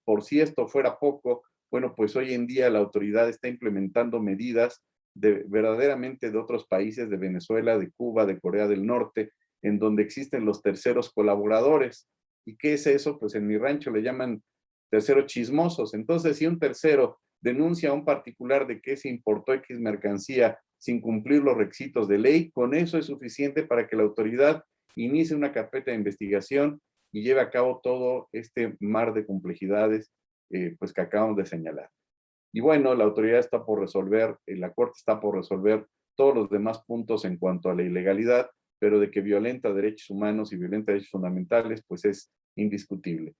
por si esto fuera poco, bueno, pues hoy en día la autoridad está implementando medidas verdaderamente de otros países, de Venezuela, de Cuba, de Corea del Norte, en donde existen los terceros colaboradores. ¿Y qué es eso? Pues en mi rancho le llaman terceros chismosos. Entonces, si un tercero denuncia a un particular de que se importó X mercancía sin cumplir los requisitos de ley, con eso es suficiente para que la autoridad inicie una carpeta de investigación y lleve a cabo todo este mar de complejidades pues que acabamos de señalar. Y bueno, la autoridad está por resolver, la Corte está por resolver todos los demás puntos en cuanto a la ilegalidad, pero de que violenta derechos humanos y violenta derechos fundamentales, pues es indiscutible.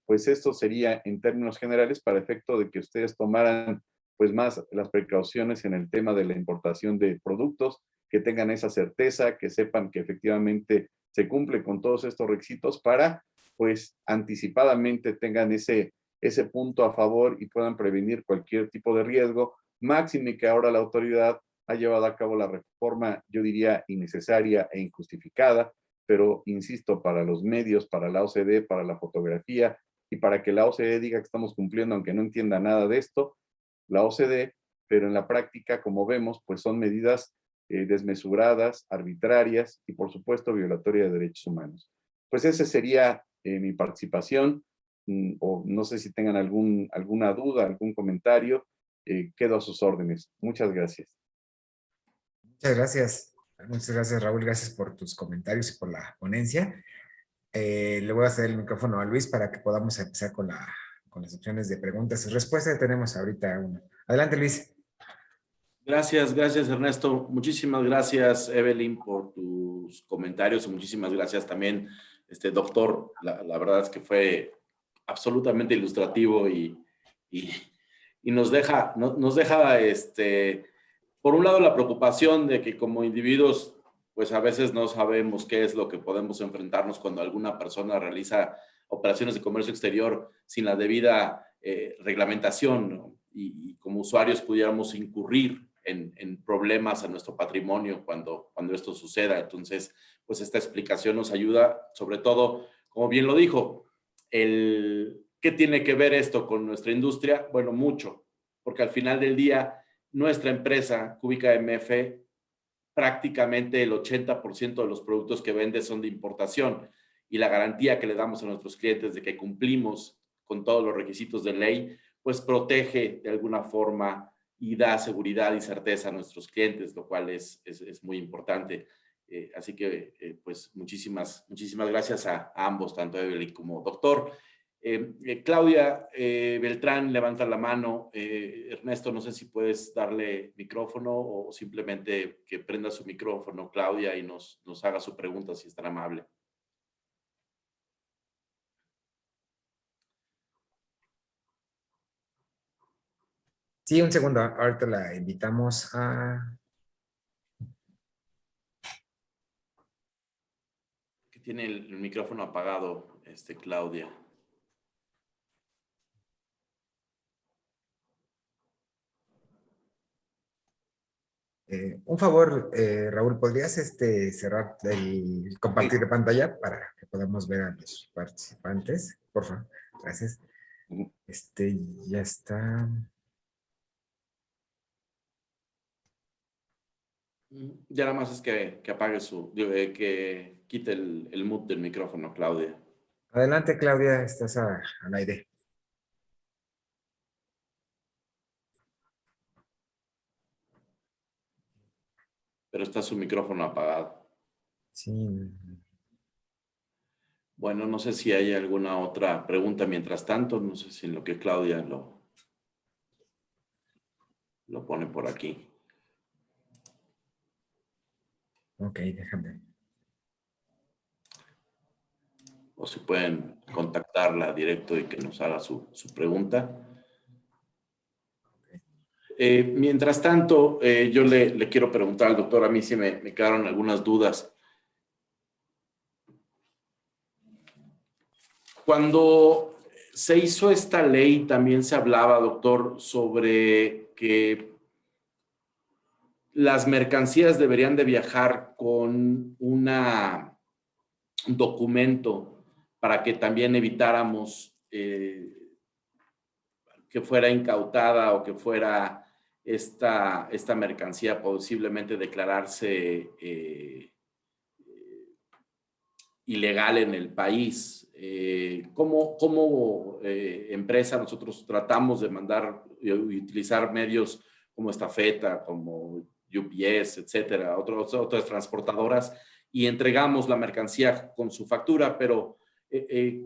Pues esto sería en términos generales para efecto de que ustedes tomaran pues más las precauciones en el tema de la importación de productos, que tengan esa certeza, que sepan que efectivamente se cumple con todos estos requisitos para pues anticipadamente tengan ese punto a favor y puedan prevenir cualquier tipo de riesgo, máxime que ahora la autoridad ha llevado a cabo la reforma, yo diría, innecesaria e injustificada, pero insisto, para los medios, para la OCDE, para la fotografía y para que la OCDE diga que estamos cumpliendo, aunque no entienda nada de esto, la OCDE, pero en la práctica, como vemos, pues son medidas desmesuradas, arbitrarias y por supuesto violatorias de derechos humanos. Pues esa sería mi participación, o no sé si tengan alguna duda, algún comentario, quedo a sus órdenes. Muchas gracias. Muchas gracias. Muchas gracias, Raúl. Gracias por tus comentarios y por la ponencia. Le voy a hacer el micrófono a Luis para que podamos empezar con las opciones de preguntas y respuestas. Tenemos ahorita una. Adelante, Luis. Gracias, gracias Ernesto. Muchísimas gracias Evelyn por tus comentarios y muchísimas gracias también, doctor. La verdad es que fue absolutamente ilustrativo y nos deja, por un lado la preocupación de que como individuos, pues a veces no sabemos qué es lo que podemos enfrentarnos cuando alguna persona realiza operaciones de comercio exterior sin la debida reglamentación, ¿no? Y como usuarios pudiéramos incurrir en problemas a nuestro patrimonio cuando esto suceda. Entonces, pues esta explicación nos ayuda, sobre todo, como bien lo dijo, ¿qué tiene que ver esto con nuestra industria? Bueno, mucho, porque al final del día, nuestra empresa, Cúbica MF, prácticamente el 80% de los productos que vende son de importación y la garantía que le damos a nuestros clientes de que cumplimos con todos los requisitos de ley, pues protege de alguna forma y da seguridad y certeza a nuestros clientes, lo cual es muy importante. Así que, pues, muchísimas gracias a ambos, tanto Evelyn como doctor. Claudia Beltrán levanta la mano. Ernesto, no sé si puedes darle micrófono o simplemente que prenda su micrófono, Claudia, y nos haga su pregunta, si es tan amable. Sí, un segundo. Ahorita la invitamos a... Que tiene el micrófono apagado, Claudia. Un favor, Raúl, ¿podrías cerrar el compartir de pantalla para que podamos ver a los participantes? Por favor, gracias. Ya está. Ya nada más es que apague que quite el mute del micrófono, Claudia. Adelante, Claudia, estás al aire. Pero está su micrófono apagado. Sí. Bueno, no sé si hay alguna otra pregunta mientras tanto. No sé si en lo que Claudia lo pone por aquí. Ok, déjame. O si pueden contactarla directo y que nos haga su pregunta. Mientras tanto, yo le quiero preguntar al doctor, a mí sí me quedaron algunas dudas. Cuando se hizo esta ley, también se hablaba, doctor, sobre que las mercancías deberían de viajar con un documento para que también evitáramos que fuera incautada o que fuera esta mercancía posiblemente declararse ilegal en el país. ¿Cómo empresa nosotros tratamos de mandar y utilizar medios como Estafeta, como UPS, etcétera, otras transportadoras, y entregamos la mercancía con su factura, pero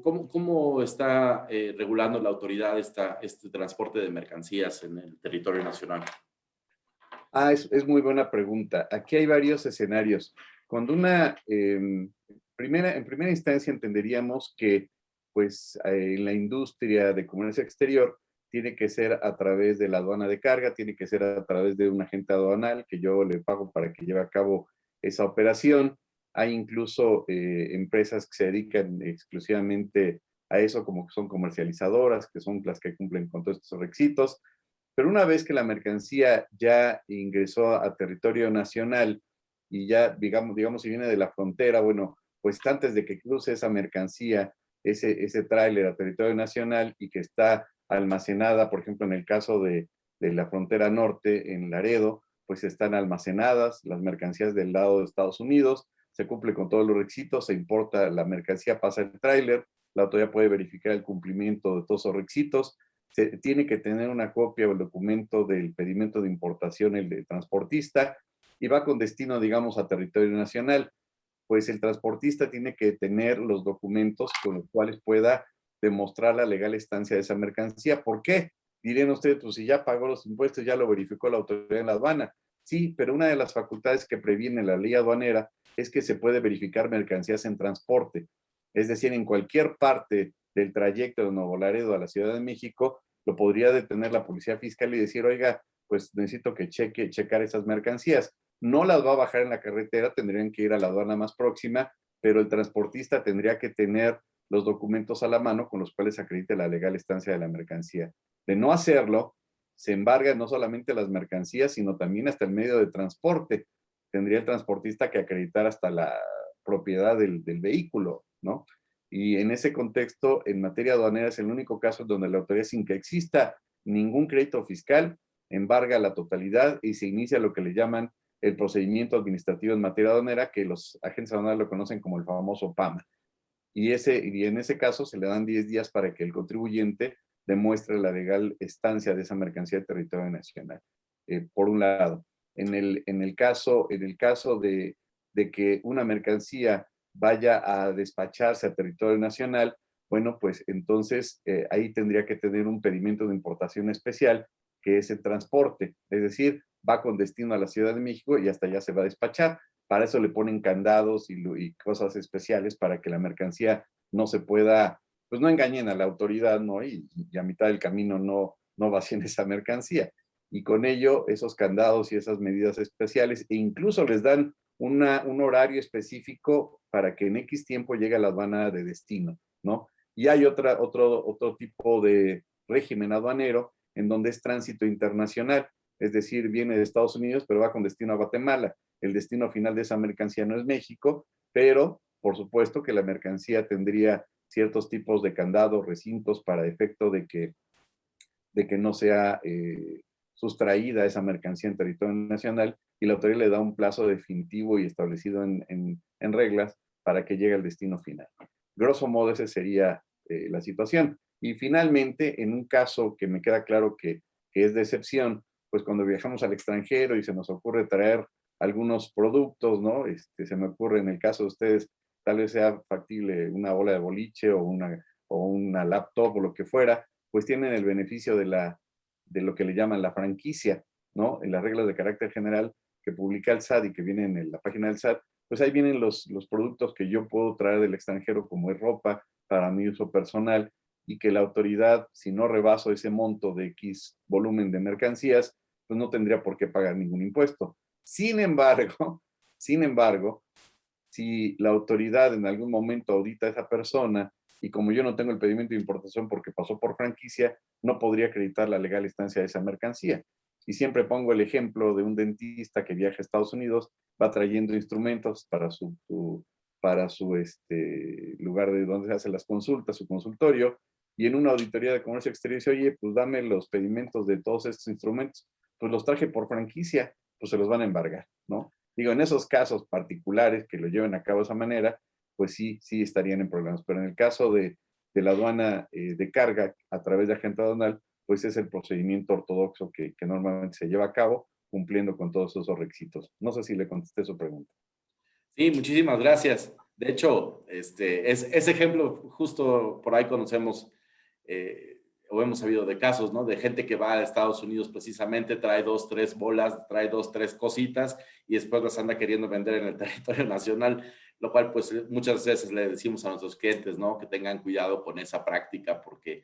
¿cómo está regulando la autoridad este transporte de mercancías en el territorio nacional? Es muy buena pregunta. Aquí hay varios escenarios. Cuando en primera instancia entenderíamos que pues en la industria de comercio exterior tiene que ser a través de la aduana de carga, tiene que ser a través de un agente aduanal que yo le pago para que lleve a cabo esa operación. Hay incluso empresas que se dedican exclusivamente a eso, como que son comercializadoras, que son las que cumplen con todos estos requisitos. Pero una vez que la mercancía ya ingresó a territorio nacional y ya, digamos, si viene de la frontera, bueno, pues antes de que cruce esa mercancía, ese tráiler a territorio nacional y que está almacenada, por ejemplo, en el caso de la frontera norte, en Laredo, pues están almacenadas las mercancías del lado de Estados Unidos, se cumple con todos los requisitos, se importa la mercancía, pasa el tráiler, la autoridad puede verificar el cumplimiento de todos esos requisitos, se tiene que tener una copia o el documento del pedimento de importación, el de transportista, y va con destino, digamos, a territorio nacional. pues el transportista tiene que tener los documentos con los cuales pueda demostrar la legal estancia de esa mercancía. ¿Por qué? Dirían ustedes, pues si ya pagó los impuestos, ya lo verificó la autoridad en la aduana. Sí, pero una de las facultades que previene la ley aduanera es que se puede verificar mercancías en transporte. Es decir, en cualquier parte del trayecto de Nuevo Laredo a la Ciudad de México, lo podría detener la policía fiscal y decir, oiga, pues necesito que checar esas mercancías. No las va a bajar en la carretera, tendrían que ir a la aduana más próxima, pero el transportista tendría que tener los documentos a la mano con los cuales acredite la legal estancia de la mercancía. De no hacerlo, se embargan no solamente las mercancías, sino también hasta el medio de transporte. Tendría el transportista que acreditar hasta la propiedad del vehículo, ¿no? Y en ese contexto, en materia aduanera, es el único caso donde la autoridad, sin que exista ningún crédito fiscal, embarga la totalidad y se inicia lo que le llaman el procedimiento administrativo en materia aduanera, que los agentes aduanales lo conocen como el famoso PAMA. Y en ese caso se le dan 10 días para que el contribuyente demuestre la legal estancia de esa mercancía de territorio nacional. Por un lado, en el caso de que una mercancía vaya a despacharse a territorio nacional, bueno, pues entonces ahí tendría que tener un pedimento de importación especial, que es el transporte, es decir, va con destino a la Ciudad de México y hasta allá se va a despachar. Para eso le ponen candados y cosas especiales para que la mercancía no se pueda, pues no engañen a la autoridad, ¿no? Y a mitad del camino no vacíen esa mercancía. Y con ello, esos candados y esas medidas especiales, e incluso les dan un horario específico para que en X tiempo llegue a la aduana de destino, ¿no? Y hay otro tipo de régimen aduanero en donde es tránsito internacional, es decir, viene de Estados Unidos, pero va con destino a Guatemala. El destino final de esa mercancía no es México, pero por supuesto que la mercancía tendría ciertos tipos de candados, recintos, para efecto de que no sea sustraída esa mercancía en territorio nacional, y la autoridad le da un plazo definitivo y establecido en reglas para que llegue al destino final. Grosso modo, esa sería la situación. Y finalmente, en un caso que me queda claro que es de excepción, pues cuando viajamos al extranjero y se nos ocurre traer algunos productos, ¿no? Se me ocurre en el caso de ustedes, tal vez sea factible una bola de boliche o una laptop o lo que fuera, pues tienen el beneficio de lo que le llaman la franquicia, ¿no? En las reglas de carácter general que publica el SAT y que vienen en la página del SAT, pues ahí vienen los productos que yo puedo traer del extranjero, como es ropa para mi uso personal, y que la autoridad, si no rebaso ese monto de X volumen de mercancías, pues no tendría por qué pagar ningún impuesto. Sin embargo, si la autoridad en algún momento audita a esa persona, y como yo no tengo el pedimento de importación porque pasó por franquicia, no podría acreditar la legal estancia de esa mercancía. Y siempre pongo el ejemplo de un dentista que viaja a Estados Unidos, va trayendo instrumentos para su lugar de donde se hacen las consultas, su consultorio, y en una auditoría de comercio exterior dice, oye, pues dame los pedimentos de todos estos instrumentos. Pues los traje por franquicia, pues se los van a embargar, ¿no? Digo, en esos casos particulares que lo lleven a cabo de esa manera, pues sí estarían en problemas. Pero en el caso de la aduana de carga a través de agente aduanal, pues es el procedimiento ortodoxo que normalmente se lleva a cabo, cumpliendo con todos esos requisitos. No sé si le contesté su pregunta. Sí, muchísimas gracias. De hecho, ese ejemplo justo por ahí conocemos o hemos sabido de casos, ¿no? De gente que va a Estados Unidos precisamente, trae 2, 3 bolas, trae 2, 3 cositas y después las anda queriendo vender en el territorio nacional, lo cual pues muchas veces le decimos a nuestros clientes, ¿no? Que tengan cuidado con esa práctica porque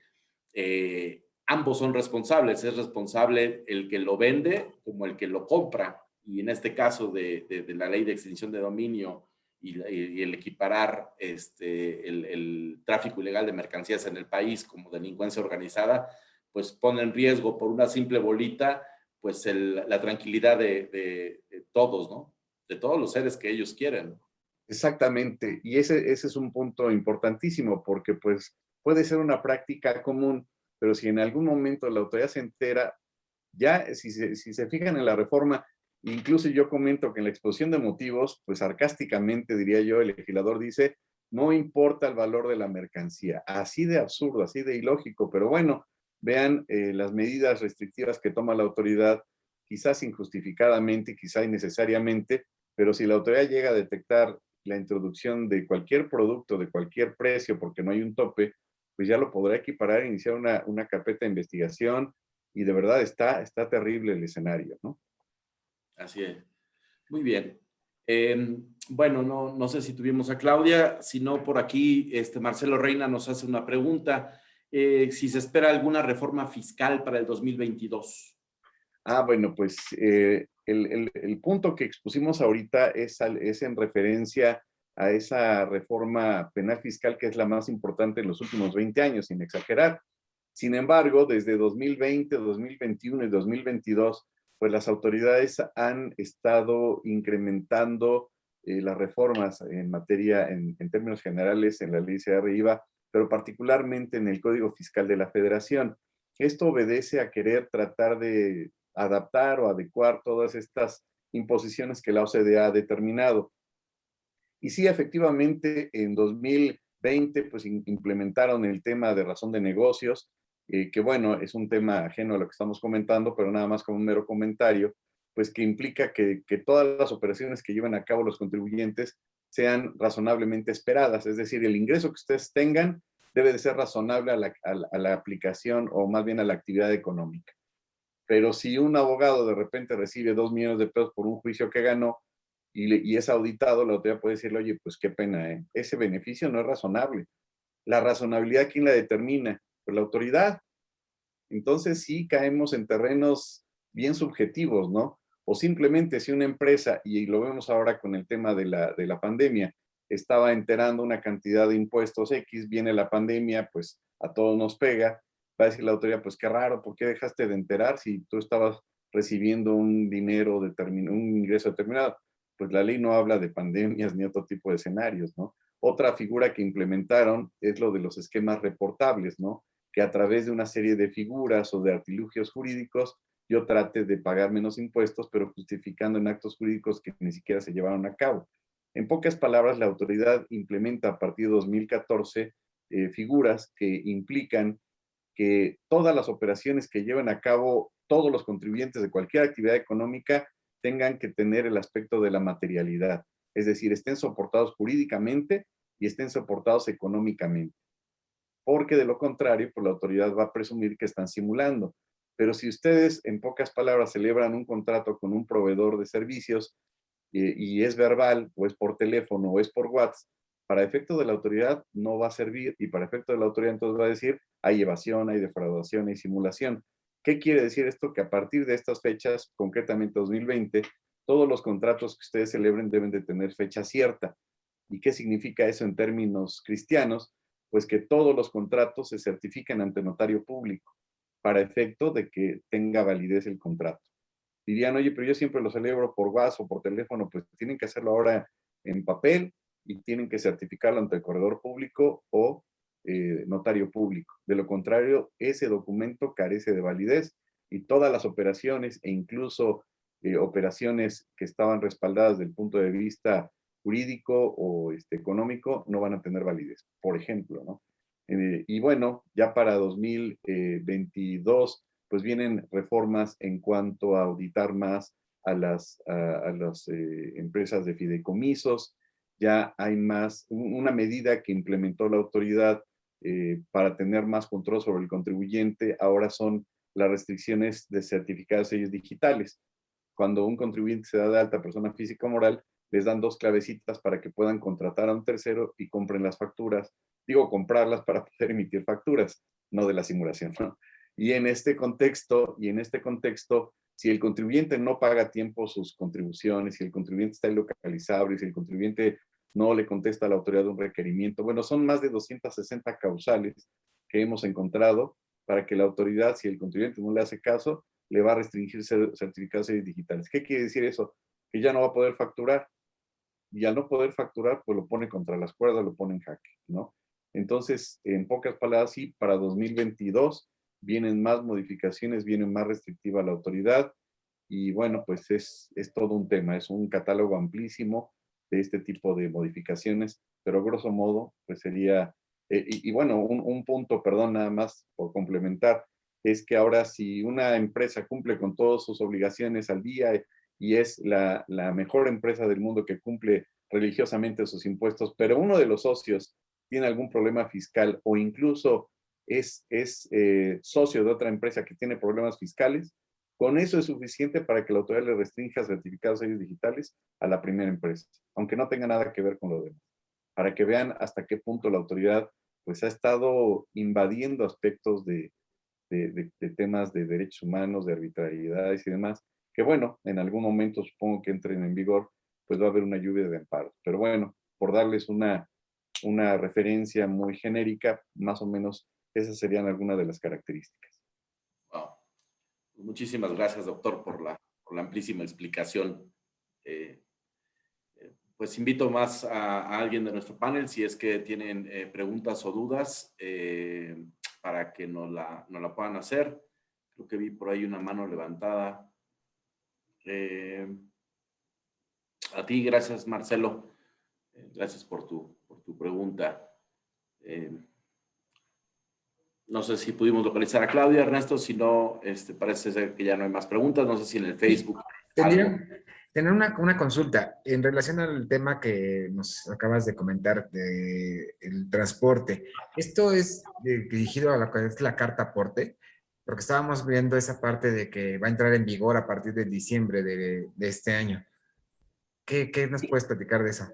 ambos son responsables. Es responsable el que lo vende como el que lo compra. Y en este caso de la ley de extinción de dominio y el equiparar el tráfico ilegal de mercancías en el país como delincuencia organizada, pues pone en riesgo por una simple bolita, pues la tranquilidad de todos, ¿no? De todos los seres que ellos quieren. Exactamente, y ese es un punto importantísimo, porque pues puede ser una práctica común, pero si en algún momento la autoridad se entera, ya si se fijan en la reforma, incluso yo comento que en la exposición de motivos, pues sarcásticamente diría yo, el legislador dice, no importa el valor de la mercancía. Así de absurdo, así de ilógico, pero bueno, vean las medidas restrictivas que toma la autoridad, quizás injustificadamente, quizás innecesariamente, pero si la autoridad llega a detectar la introducción de cualquier producto, de cualquier precio, porque no hay un tope, pues ya lo podrá equiparar e iniciar una carpeta de investigación, y de verdad está terrible el escenario, ¿no? Así es. Muy bien. Bueno, no sé si tuvimos a Claudia, si no, por aquí Marcelo Reina nos hace una pregunta, si se espera alguna reforma fiscal para el 2022. Bueno, pues el punto que expusimos ahorita es en referencia a esa reforma penal fiscal que es la más importante en los últimos 20 años, sin exagerar. Sin embargo, desde 2020, 2021 y 2022, pues las autoridades han estado incrementando las reformas en materia, en términos generales, en la ley CR-IVA, pero particularmente en el Código Fiscal de la Federación. Esto obedece a querer tratar de adaptar o adecuar todas estas imposiciones que la OCDE ha determinado. Y sí, efectivamente, en 2020, pues implementaron el tema de razón de negocios, que bueno, es un tema ajeno a lo que estamos comentando, pero nada más como un mero comentario, pues que implica que todas las operaciones que llevan a cabo los contribuyentes sean razonablemente esperadas, es decir, el ingreso que ustedes tengan debe de ser razonable a la aplicación o más bien a la actividad económica. Pero si un abogado de repente recibe 2 millones de pesos por un juicio que ganó y es auditado, la autoridad puede decirle, oye, pues qué pena, ese beneficio no es razonable. La razonabilidad, ¿quién la determina? Pues la autoridad. Entonces sí caemos en terrenos bien subjetivos, ¿no? O simplemente si una empresa, y lo vemos ahora con el tema de la pandemia, estaba enterando una cantidad de impuestos X, viene la pandemia, pues a todos nos pega, va a decir la autoridad, pues qué raro, ¿por qué dejaste de enterar si tú estabas recibiendo un dinero determinado, un ingreso determinado? Pues la ley no habla de pandemias ni otro tipo de escenarios, ¿no? Otra figura que implementaron es lo de los esquemas reportables, ¿no? Que a través de una serie de figuras o de artilugios jurídicos yo trate de pagar menos impuestos, pero justificando en actos jurídicos que ni siquiera se llevaron a cabo. En pocas palabras, la autoridad implementa a partir de 2014 figuras que implican que todas las operaciones que lleven a cabo todos los contribuyentes de cualquier actividad económica tengan que tener el aspecto de la materialidad, es decir, estén soportados jurídicamente y estén soportados económicamente, porque de lo contrario, pues la autoridad va a presumir que están simulando. Pero si ustedes, en pocas palabras, celebran un contrato con un proveedor de servicios y es verbal, o es por teléfono, o es por WhatsApp, para efecto de la autoridad no va a servir, y para efecto de la autoridad entonces va a decir, hay evasión, hay defraudación, hay simulación. ¿Qué quiere decir esto? Que a partir de estas fechas, concretamente 2020, todos los contratos que ustedes celebren deben de tener fecha cierta. ¿Y qué significa eso en términos cristianos? Pues que todos los contratos se certifican ante notario público para efecto de que tenga validez el contrato. Dirían, oye, pero yo siempre lo celebro por WhatsApp o por teléfono, pues tienen que hacerlo ahora en papel y tienen que certificarlo ante el corredor público o notario público. De lo contrario, ese documento carece de validez y todas las operaciones e incluso operaciones que estaban respaldadas desde el punto de vista jurídico o económico no van a tener validez, por ejemplo, ¿no? Y bueno, ya para 2022, pues vienen reformas en cuanto a auditar más a las empresas de fideicomisos. Ya hay más, una medida que implementó la autoridad para tener más control sobre el contribuyente, ahora son las restricciones de certificados de sellos digitales. Cuando un contribuyente se da de alta persona física o moral, les dan 2 clavecitas para que puedan contratar a un tercero y compren las facturas. Digo, comprarlas para poder emitir facturas, no de la simulación, ¿no? Y en este contexto, si el contribuyente no paga a tiempo sus contribuciones, si el contribuyente está ilocalizable, si el contribuyente no le contesta a la autoridad un requerimiento, bueno, son más de 260 causales que hemos encontrado para que la autoridad, si el contribuyente no le hace caso, le va a restringir certificados digitales. ¿Qué quiere decir eso? Que ya no va a poder facturar. Y al no poder facturar, pues lo pone contra las cuerdas, lo pone en jaque, ¿no? Entonces, en pocas palabras, sí, para 2022 vienen más modificaciones, viene más restrictiva la autoridad y bueno, pues es todo un tema, es un catálogo amplísimo de este tipo de modificaciones, pero grosso modo, pues sería, y bueno, un punto, perdón, nada más por complementar, es que ahora si una empresa cumple con todas sus obligaciones al día y es la mejor empresa del mundo que cumple religiosamente sus impuestos, pero uno de los socios tiene algún problema fiscal o incluso es socio de otra empresa que tiene problemas fiscales, con eso es suficiente para que la autoridad le restrinja certificados sellos digitales a la primera empresa, aunque no tenga nada que ver con lo demás, para que vean hasta qué punto la autoridad pues ha estado invadiendo aspectos de temas de derechos humanos, de arbitrariedades y demás, que bueno, en algún momento supongo que entren en vigor, pues va a haber una lluvia de amparos. Pero bueno, por darles una referencia muy genérica, más o menos esas serían algunas de las características. Wow. Muchísimas gracias, doctor, por la amplísima explicación. Pues invito más a alguien de nuestro panel, si es que tienen preguntas o dudas, para que nos la puedan hacer. Creo que vi por ahí una mano levantada. A ti, gracias, Marcelo. Gracias por tu pregunta. No sé si pudimos localizar a Claudia, Ernesto, si no, parece ser que ya no hay más preguntas. No sé si en el Facebook. Tener una consulta en relación al tema que nos acabas de comentar del transporte. ¿Esto es dirigido a la carta aporte? Porque estábamos viendo esa parte de que va a entrar en vigor a partir de diciembre de este año. ¿Qué nos puedes platicar de eso?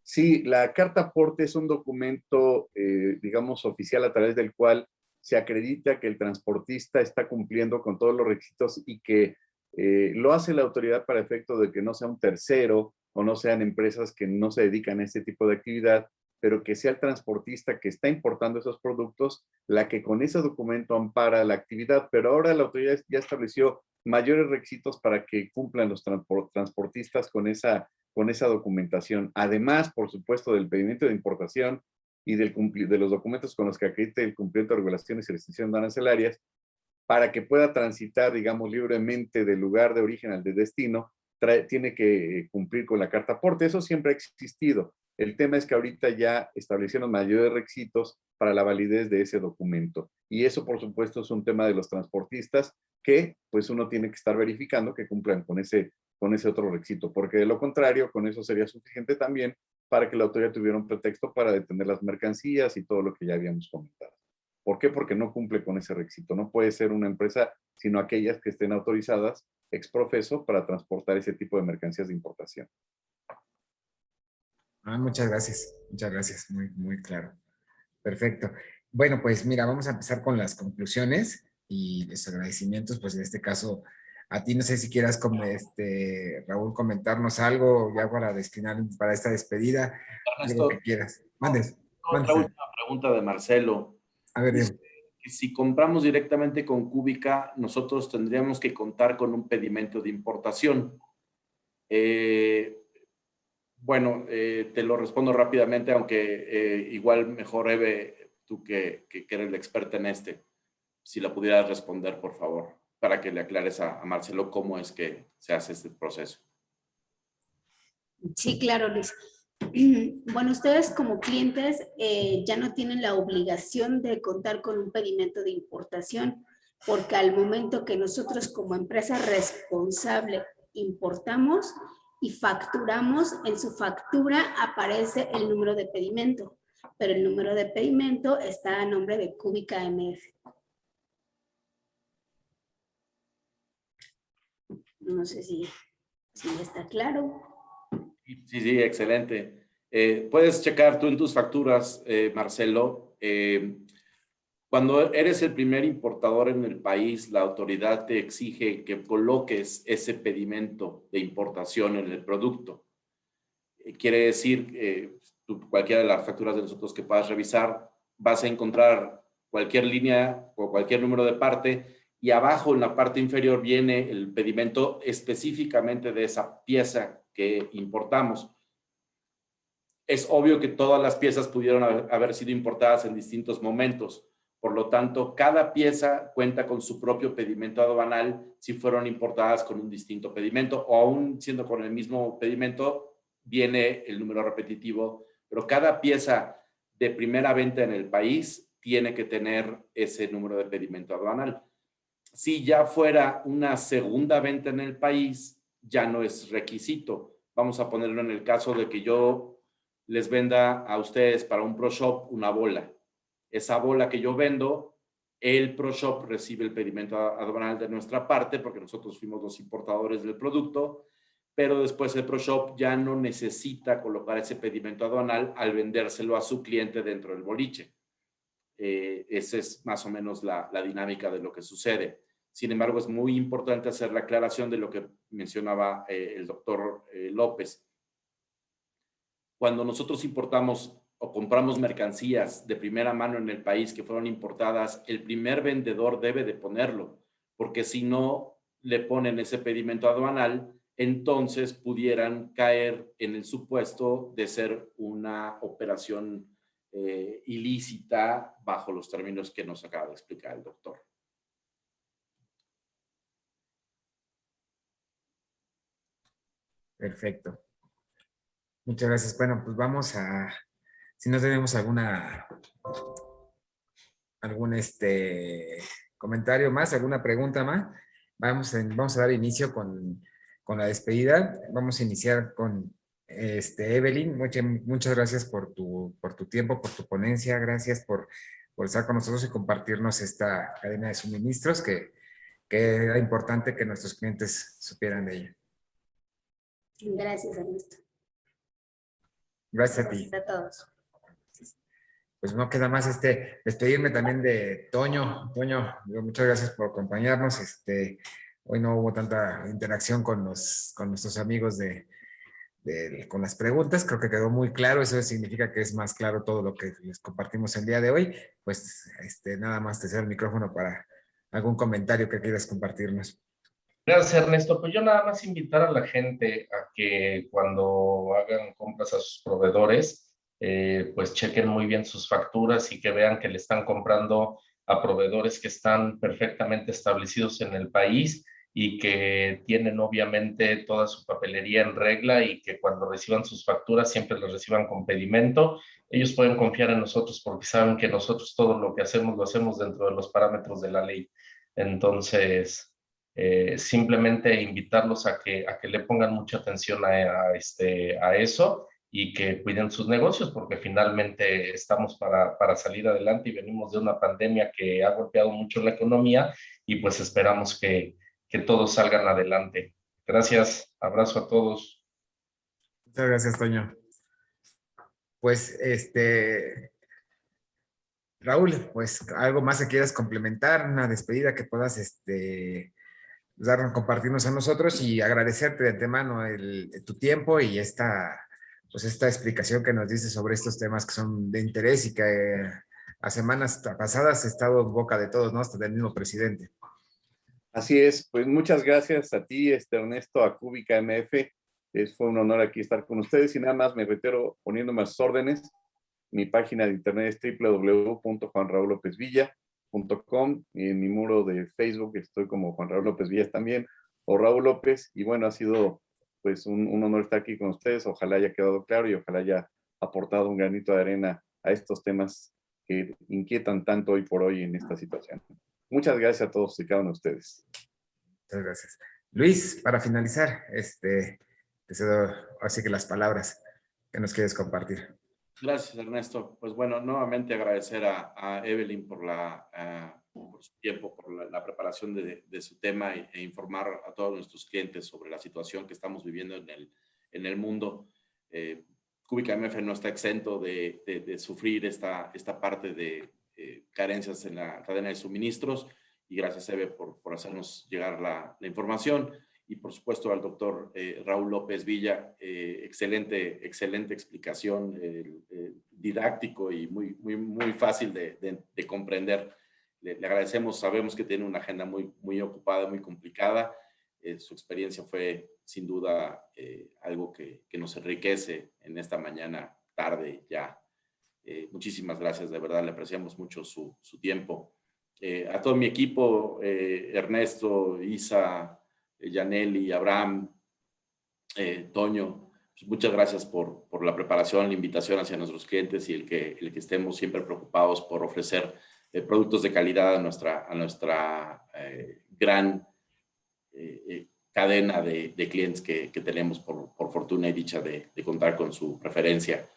Sí, la carta aporte es un documento, digamos, oficial a través del cual se acredita que el transportista está cumpliendo con todos los requisitos y que lo hace la autoridad para efecto de que no sea un tercero o no sean empresas que no se dedican a este tipo de actividad, pero que sea el transportista que está importando esos productos la que con ese documento ampara la actividad. Pero ahora la autoridad ya estableció mayores requisitos para que cumplan los transportistas con esa documentación. Además, por supuesto, del pedimento de importación y de los documentos con los que acredite el cumplimiento de regulaciones y restricciones arancelarias, para que pueda transitar, digamos, libremente del lugar de origen al de destino, tiene que cumplir con la carta aporte. Eso siempre ha existido. El tema es que ahorita ya establecieron mayores requisitos para la validez de ese documento. Y eso, por supuesto, es un tema de los transportistas que, pues, uno tiene que estar verificando que cumplan con ese otro requisito, porque de lo contrario, con eso sería suficiente también para que la autoridad tuviera un pretexto para detener las mercancías y todo lo que ya habíamos comentado. ¿Por qué? Porque no cumple con ese requisito. No puede ser una empresa, sino aquellas que estén autorizadas ex profeso para transportar ese tipo de mercancías de importación. Muchas gracias. Muchas gracias. Muy, muy claro. Perfecto. Bueno, pues mira, vamos a empezar con las conclusiones y los agradecimientos, pues en este caso, a ti no sé si quieras como Raúl, comentarnos algo ya para destinar para esta despedida, Ernesto, algo que quieras. Mandes. Otra última pregunta de Marcelo. A ver, Dice que si compramos directamente con Cúbica, nosotros tendríamos que contar con un pedimento de importación. Bueno, te lo respondo rápidamente, aunque igual mejor, Eve, tú que eres la experta en si la pudieras responder, por favor, para que le aclares a Marcelo cómo es que se hace este proceso. Sí, claro, Luis. Bueno, ustedes como clientes ya no tienen la obligación de contar con un pedimento de importación, porque al momento que nosotros como empresa responsable importamos y facturamos, en su factura aparece el número de pedimento, pero el número de pedimento está a nombre de Cúbica MF. No sé si está claro. Sí, excelente. Puedes checar tú en tus facturas, Marcelo. Cuando eres el primer importador en el país, la autoridad te exige que coloques ese pedimento de importación en el producto. Quiere decir, cualquiera de las facturas de nosotros que puedas revisar, vas a encontrar cualquier línea o cualquier número de parte y abajo en la parte inferior viene el pedimento específicamente de esa pieza que importamos. Es obvio que todas las piezas pudieron haber sido importadas en distintos momentos. Por lo tanto, cada pieza cuenta con su propio pedimento aduanal si fueron importadas con un distinto pedimento o aún siendo con el mismo pedimento, viene el número repetitivo. Pero cada pieza de primera venta en el país tiene que tener ese número de pedimento aduanal. Si ya fuera una segunda venta en el país, ya no es requisito. vamos a ponerlo en el caso de que yo les venda a ustedes para un Pro Shop una bola. Esa bola que yo vendo, el Pro Shop recibe el pedimento aduanal de nuestra parte, porque nosotros fuimos los importadores del producto, pero después el Pro Shop ya no necesita colocar ese pedimento aduanal al vendérselo a su cliente dentro del boliche. Esa es más o menos la dinámica de lo que sucede. Sin embargo, es muy importante hacer la aclaración de lo que mencionaba el doctor López. Cuando nosotros importamos o compramos mercancías de primera mano en el país que fueron importadas, el primer vendedor debe de ponerlo, porque si no le ponen ese pedimento aduanal, entonces pudieran caer en el supuesto de ser una operación ilícita bajo los términos que nos acaba de explicar el doctor. Perfecto. Muchas gracias. Bueno, pues vamos a, si no tenemos algún comentario más, alguna pregunta más, vamos a dar inicio con la despedida. Vamos a iniciar con Evelyn. Muchas gracias por tu tiempo, por tu ponencia. Gracias por estar con nosotros y compartirnos esta cadena de suministros que era importante que nuestros clientes supieran de ella. Gracias, Ernesto. Gracias a ti. Gracias a todos. Pues no queda más despedirme también de Toño. Toño, muchas gracias por acompañarnos. Hoy no hubo tanta interacción con nuestros amigos con las preguntas. Creo que quedó muy claro. Eso significa que es más claro todo lo que les compartimos el día de hoy. Pues nada más te cedo el micrófono para algún comentario que quieras compartirnos. Gracias, Ernesto. Pues yo nada más invitar a la gente a que cuando hagan compras a sus proveedores, pues chequen muy bien sus facturas y que vean que le están comprando a proveedores que están perfectamente establecidos en el país y que tienen obviamente toda su papelería en regla y que cuando reciban sus facturas siempre las reciban con pedimento. Ellos pueden confiar en nosotros porque saben que nosotros todo lo que hacemos lo hacemos dentro de los parámetros de la ley. Entonces, simplemente invitarlos a que le pongan mucha atención a eso y que cuiden sus negocios, porque finalmente estamos para salir adelante y venimos de una pandemia que ha golpeado mucho la economía y pues esperamos que todos salgan adelante. Gracias, abrazo a todos. Muchas gracias, Toño. Pues, Raúl, pues algo más que quieras complementar, una despedida que puedas, compartirnos a nosotros y agradecerte de antemano tu tiempo y esta explicación que nos dices sobre estos temas que son de interés y que a semanas pasadas ha estado en boca de todos, ¿no? Hasta del mismo presidente. Así es, pues muchas gracias a ti, Ernesto, a Cúbica MF. Fue un honor aquí estar con ustedes y nada más me reitero poniéndome a sus órdenes. Mi página de internet es www.juanraullopezvilla.com y en mi muro de Facebook estoy como Juan Raúl López Villa también, o Raúl López, y bueno, ha sido pues un honor estar aquí con ustedes. Ojalá haya quedado claro y ojalá haya aportado un granito de arena a estos temas que inquietan tanto hoy por hoy en esta situación. Muchas gracias a todos y cada uno de ustedes. Muchas gracias. Luis, para finalizar, te cedo así que las palabras que nos quieres compartir. Gracias, Ernesto. Pues bueno, nuevamente agradecer a Evelyn por su tiempo, por la preparación de su tema e informar a todos nuestros clientes sobre la situación que estamos viviendo en el mundo. Cúbica MF no está exento de sufrir esta parte de carencias en la cadena de suministros y gracias, Eve, por hacernos llegar la información. Y por supuesto al doctor Raúl López Villa, excelente explicación, didáctico y muy fácil de comprender. Le agradecemos, sabemos que tiene una agenda muy ocupada, muy complicada. Su experiencia fue sin duda algo que nos enriquece en esta mañana tarde ya. Muchísimas gracias, de verdad, le apreciamos mucho su tiempo. A todo mi equipo, Ernesto, Isa, Yaneli, Abraham, Toño, pues muchas gracias por la preparación, la invitación hacia nuestros clientes y el que estemos siempre preocupados por ofrecer productos de calidad a nuestra gran cadena de clientes que tenemos por fortuna y dicha de contar con su preferencia.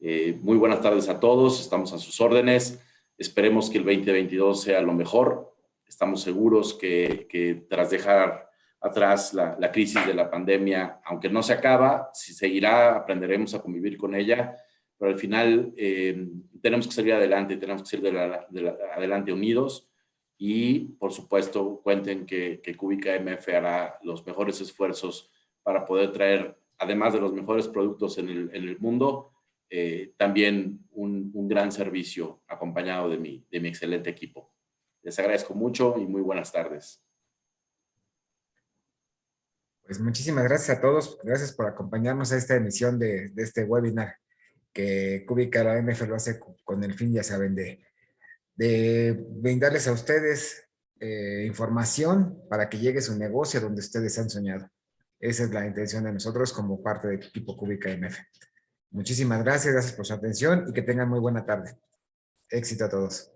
Muy buenas tardes a todos, estamos a sus órdenes. Esperemos que el 2022 sea lo mejor. Estamos seguros que tras dejar atrás la crisis de la pandemia, aunque no se acaba, si seguirá, aprenderemos a convivir con ella, pero al final tenemos que salir adelante, tenemos que salir adelante unidos y, por supuesto, cuenten que Cúbica MF hará los mejores esfuerzos para poder traer, además de los mejores productos en el mundo, también un gran servicio acompañado de mi excelente equipo. Les agradezco mucho y muy buenas tardes. Pues muchísimas gracias a todos. Gracias por acompañarnos a esta emisión de este webinar que Cúbica MF lo hace con el fin, ya saben, de brindarles a ustedes información para que llegue su negocio donde ustedes han soñado. Esa es la intención de nosotros como parte del equipo Cúbica MF. Muchísimas gracias por su atención y que tengan muy buena tarde. Éxito a todos.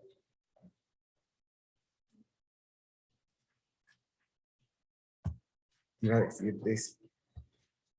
Iba a decir